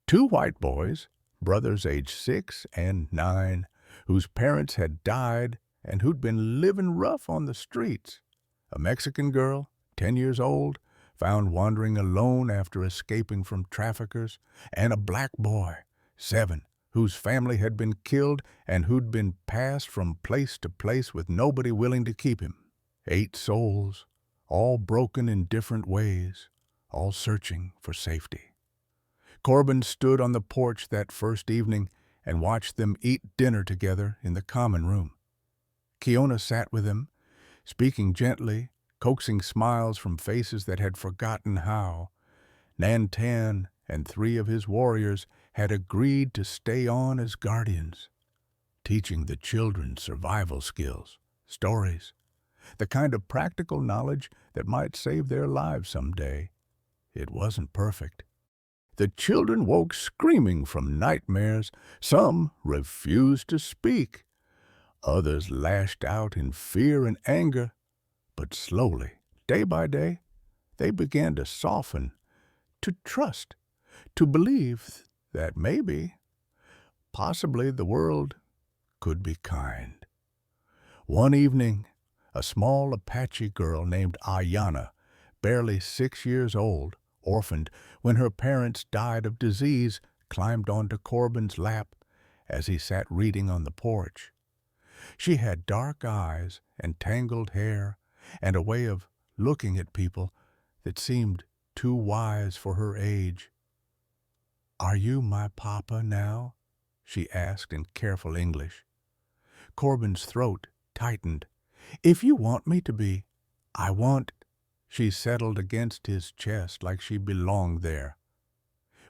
A: 2 white boys, brothers aged 6 and 9, whose parents had died and who'd been living rough on the streets. A Mexican girl, 10 years old, found wandering alone after escaping from traffickers, and a black boy, 7, whose family had been killed and who'd been passed from place to place with nobody willing to keep him. 8 souls, all broken in different ways, all searching for safety. Corbin stood on the porch that first evening and watched them eat dinner together in the common room. Kiona sat with him, speaking gently, coaxing smiles from faces that had forgotten how. Nantan and 3 of his warriors had agreed to stay on as guardians, teaching the children survival skills, stories, the kind of practical knowledge that might save their lives someday. It wasn't perfect. The children woke screaming from nightmares. Some refused to speak. Others lashed out in fear and anger. But slowly, day by day, they began to soften, to trust, to believe that maybe, possibly the world could be kind. One evening, a small Apache girl named Ayana, barely 6 years old, orphaned when her parents died of disease, climbed onto Corbin's lap as he sat reading on the porch. She had dark eyes and tangled hair and a way of looking at people that seemed too wise for her age. "Are you my papa now?" she asked in careful English. Corbin's throat tightened. "If you want me to be, I want—" She settled against his chest like she belonged there.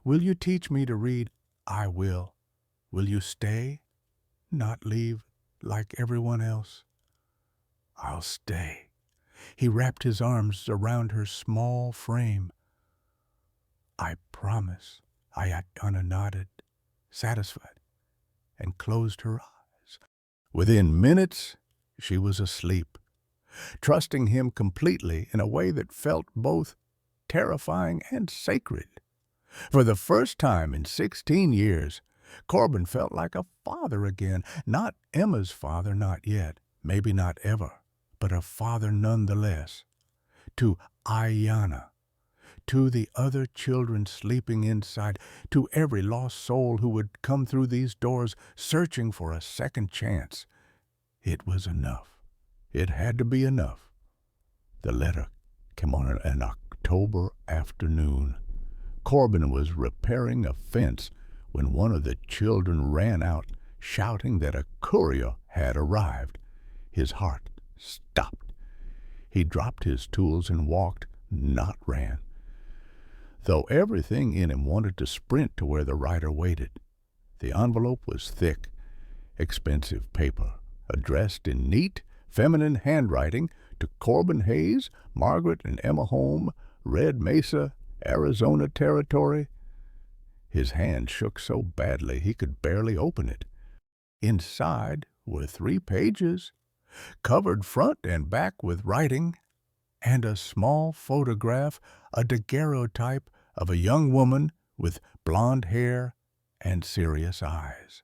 A: "Will you teach me to read?" "I will." "Will you stay? Not leave like everyone else?" "I'll stay." He wrapped his arms around her small frame. "I promise." Ayana nodded, satisfied, and closed her eyes. Within minutes, she was asleep, trusting him completely in a way that felt both terrifying and sacred. For the first time in 16 years, Corbin felt like a father again. Not Emma's father, not yet, maybe not ever, but a father nonetheless. To Ayana, to the other children sleeping inside, to every lost soul who would come through these doors searching for a second chance. It was enough. It had to be enough. The letter came on an October afternoon. Corbin was repairing a fence when one of the children ran out, shouting that a courier had arrived. His heart stopped. He dropped his tools and walked, not ran, though everything in him wanted to sprint to where the rider waited. The envelope was thick, expensive paper, addressed in neat, feminine handwriting to Corbin Hayes, Margaret and Emma Holm, Red Mesa, Arizona Territory. His hand shook so badly he could barely open it. Inside were 3 pages, covered front and back with writing, and a small photograph, a daguerreotype of a young woman with blonde hair and serious eyes,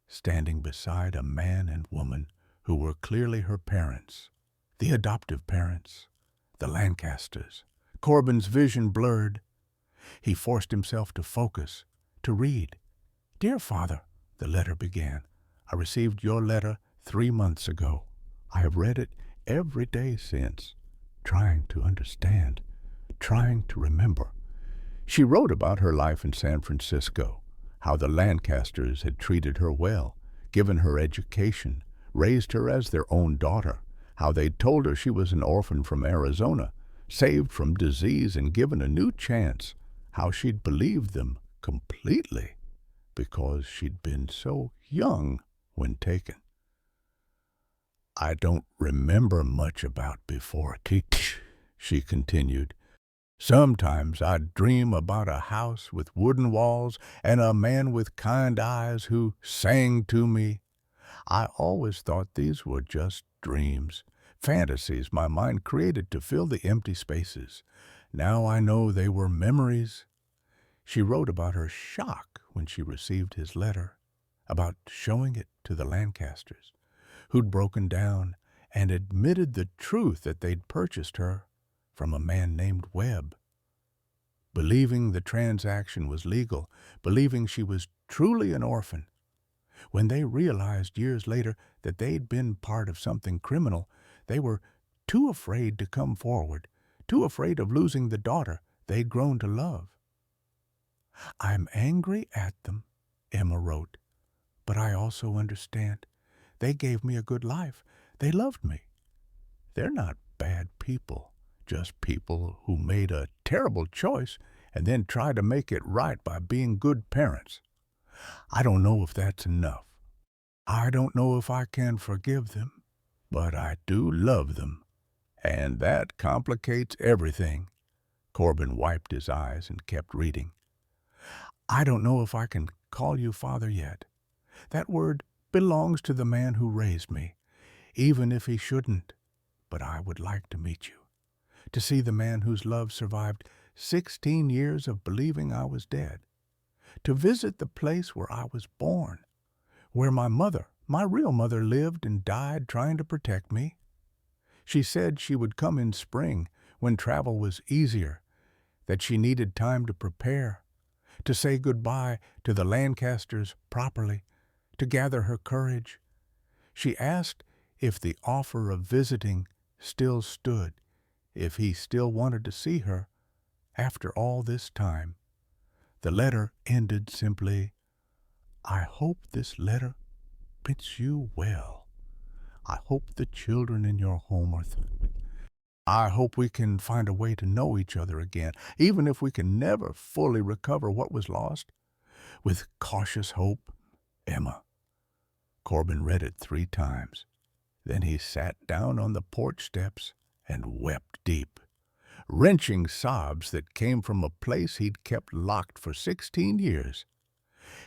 A: standing beside a man and woman who were clearly her parents, the adoptive parents, the Lancasters. Corbin's vision blurred. He forced himself to focus, to read. "Dear Father," the letter began, "I received your letter 3 months ago. I have read it every day since, trying to understand, trying to remember." She wrote about her life in San Francisco, how the Lancasters had treated her well, given her education, raised her as their own daughter, how they'd told her she was an orphan from Arizona, saved from disease and given a new chance, how she'd believed them completely because she'd been so young when taken. "I don't remember much about before, she continued. "Sometimes I'd dream about a house with wooden walls and a man with kind eyes who sang to me. I always thought these were just dreams, fantasies my mind created to fill the empty spaces. Now I know they were memories." She wrote about her shock when she received his letter, about showing it to the Lancasters, who'd broken down and admitted the truth that they'd purchased her from a man named Webb. Believing the transaction was legal, believing she was truly an orphan. When they realized years later that they'd been part of something criminal, they were too afraid to come forward, too afraid of losing the daughter they'd grown to love. "I'm angry at them," Emma wrote, "but I also understand. They gave me a good life. They loved me. They're not bad people, just people who made a terrible choice and then tried to make it right by being good parents. I don't know if that's enough. I don't know if I can forgive them, but I do love them, and that complicates everything." Corbin wiped his eyes and kept reading. "I don't know if I can call you father yet. That word belongs to the man who raised me, even if he shouldn't. But I would like to meet you, to see the man whose love survived 16 years of believing I was dead, to visit the place where I was born, where my mother, my real mother, lived and died trying to protect me. She said she would come in spring when travel was easier, that she needed time to prepare, to say goodbye to the Lancasters properly, to gather her courage. She asked if the offer of visiting still stood, if he still wanted to see her after all this time. The letter ended simply, "I hope this letter fits you well. I hope the children in your home are I hope we can find a way to know each other again, even if we can never fully recover what was lost. With cautious hope, Emma." Corbin read it 3 times. Then he sat down on the porch steps and wept deep, wrenching sobs that came from a place he'd kept locked for 16 years.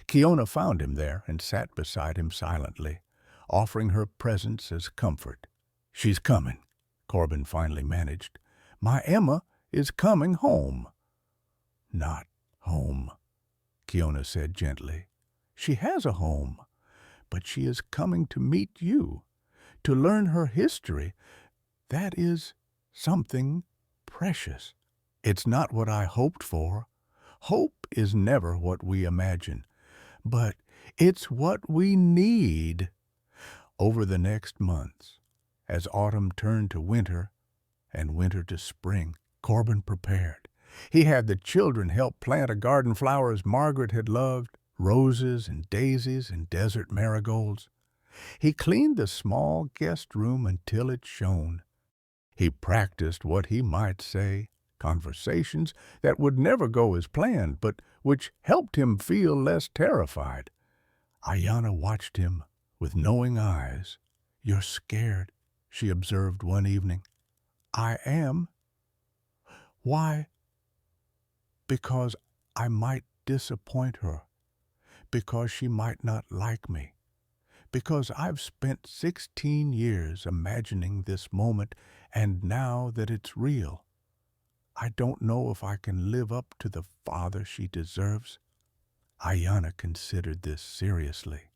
A: Kiona found him there and sat beside him silently, offering her presence as comfort. "She's coming," Corbin finally managed. "My Emma is coming home." "Not home," Kiona said gently. "She has a home, but she is coming to meet you, to learn her history. That is something precious. It's not what I hoped for. Hope is never what we imagine, but it's what we need." Over the next months, as autumn turned to winter and winter to spring, Corbin prepared. He had the children help plant a garden flowers Margaret had loved, roses and daisies and desert marigolds. He cleaned the small guest room until it shone. He practiced what he might say, conversations that would never go as planned, but which helped him feel less terrified. Ayanna watched him with knowing eyes. "You're scared," she observed one evening. "I am." "Why?" "Because I might disappoint her. Because she might not like me. Because I've spent 16 years imagining this moment, and now that it's real, I don't know if I can live up to the father she deserves." Ayanna considered this seriously.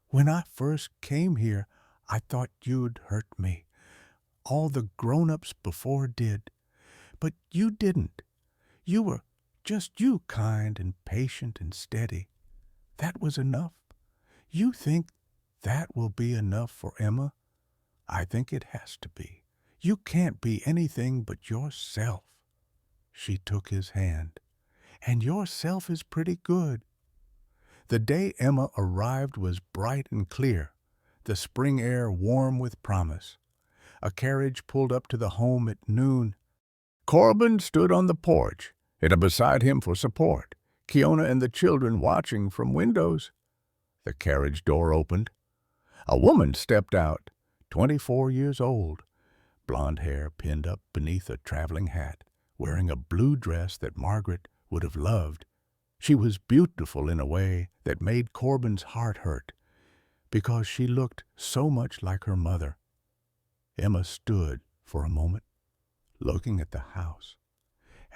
A: "When I first came here, I thought you'd hurt me. All the grown-ups before did. But you didn't. You were just you, kind and patient and steady. That was enough. You think that will be enough for Emma? I think it has to be. You can't be anything but yourself." She took his hand. "And yourself is pretty good." The day Emma arrived was bright and clear, the spring air warm with promise. A carriage pulled up to the home at noon. Corbin stood on the porch, Ida beside him for support, Kiona and the children watching from windows. The carriage door opened. A woman stepped out, 24 years old, blonde hair pinned up beneath a traveling hat, wearing a blue dress that Margaret would have loved. She was beautiful in a way that made Corbin's heart hurt, because she looked so much like her mother. Emma stood for a moment, looking at the house,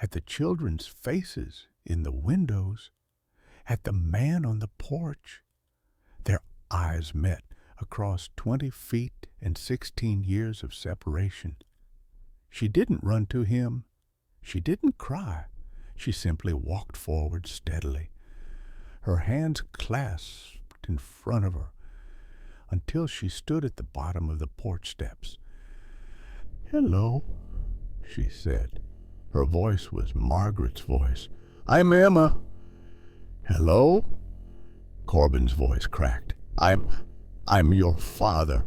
A: at the children's faces in the windows, at the man on the porch. Their eyes met across 20 feet and 16 years of separation. She didn't run to him. She didn't cry. She simply walked forward steadily, her hands clasped in front of her, until she stood at the bottom of the porch steps. "Hello," she said. Her voice was Margaret's voice. "I'm Emma." "Hello?" Corbin's voice cracked. I'm your father.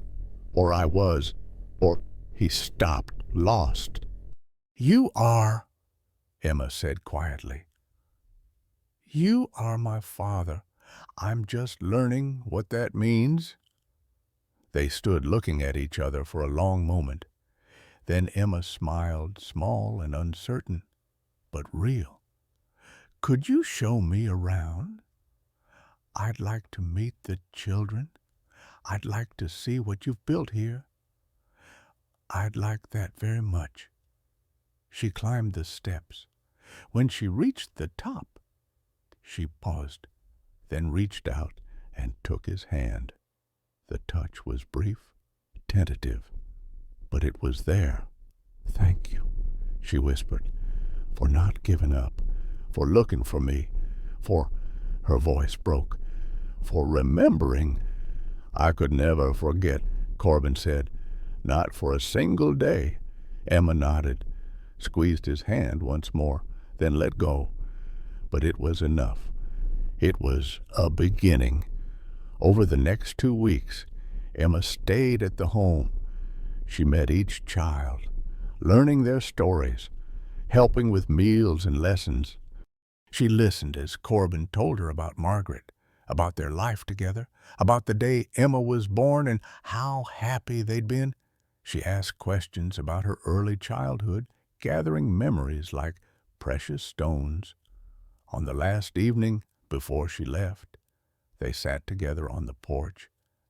A: Or I was. Or..." He stopped, lost. "You are," Emma said quietly. "You are my father. I'm just learning what that means." They stood looking at each other for a long moment. Then Emma smiled, small and uncertain, but real. "Could you show me around? I'd like to meet the children. I'd like to see what you've built here. I'd like that very much." She climbed the steps. When she reached the top, she paused, then reached out and took his hand. The touch was brief, tentative, but it was there. "Thank you," she whispered, for not giving up, for looking for me, for, her voice broke, for remembering. I could never forget, Corbin said. Not for a single day. Emma nodded, squeezed his hand once more, then let go. But it was enough. It was a beginning. Over the next 2 weeks, Emma stayed at the home. She met each child, learning their stories, helping with meals and lessons. She listened as Corbin told her about Margaret, about their life together, about the day Emma was born and how happy they'd been. She asked questions about her early childhood, gathering memories like precious stones. On the last evening before she left, they sat together on the porch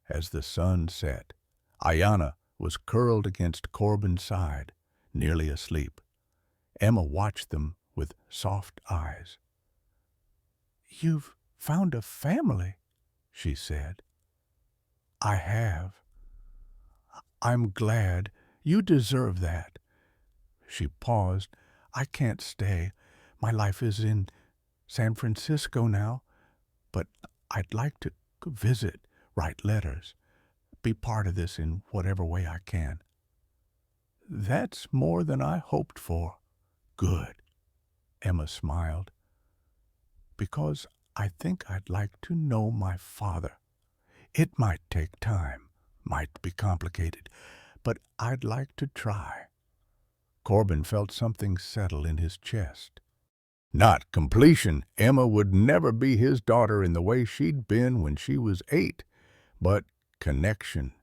A: as the sun set. Ayanna was curled against Corbin's side, nearly asleep. Emma watched them with soft eyes. "You've found a family," she said. "I have. I'm glad. You deserve that." She paused. "I can't stay. My life is in San Francisco now, but I'd like to visit, write letters, be part of this in whatever way I can." "That's more than I hoped for." "Good." Emma smiled. "Because I think I'd like to know my father. It might take time, might be complicated, but I'd like to try." Corbin felt something settle in his chest. Not completion. Emma would never be his daughter in the way she'd been when she was 8, but connection,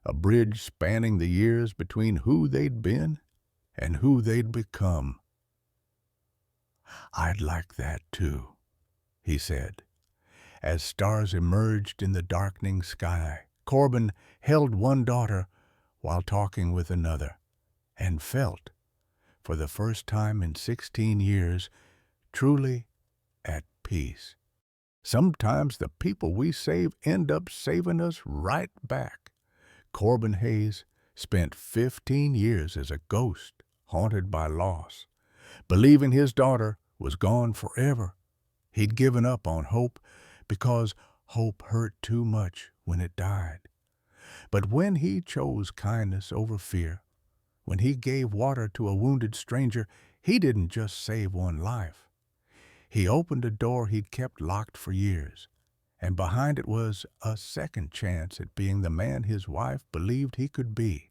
A: a bridge spanning the years between who they'd been and who they'd become. "I'd like that too," he said. As stars emerged in the darkening sky, Corbin held one daughter while talking with another, and felt, for the first time in 16 years, truly at peace. Sometimes the people we save end up saving us right back. Corbin Hayes spent 15 years as a ghost, haunted by loss, believing his daughter was gone forever. He'd given up on hope because hope hurt too much when it died. But when he chose kindness over fear, when he gave water to a wounded stranger, he didn't just save one life. He opened a door he'd kept locked for years, and behind it was a second chance at being the man his wife believed he could be.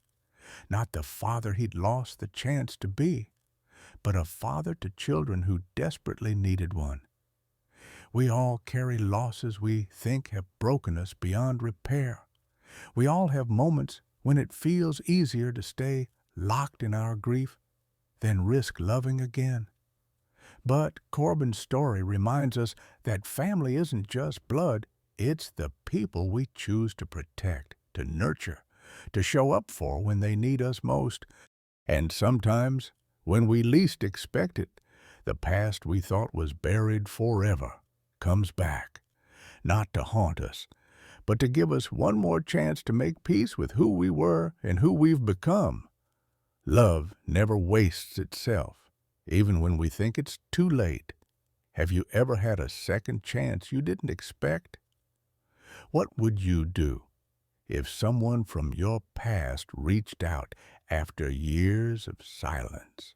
A: Not the father he'd lost the chance to be, but a father to children who desperately needed one. We all carry losses we think have broken us beyond repair. We all have moments when it feels easier to stay locked in our grief than risk loving again. But Corbin's story reminds us that family isn't just blood, it's the people we choose to protect, to nurture, to show up for when they need us most. And sometimes, when we least expect it, the past we thought was buried forever comes back, not to haunt us, but to give us one more chance to make peace with who we were and who we've become. Love never wastes itself, even when we think it's too late. Have you ever had a second chance you didn't expect? What would you do if someone from your past reached out after years of silence?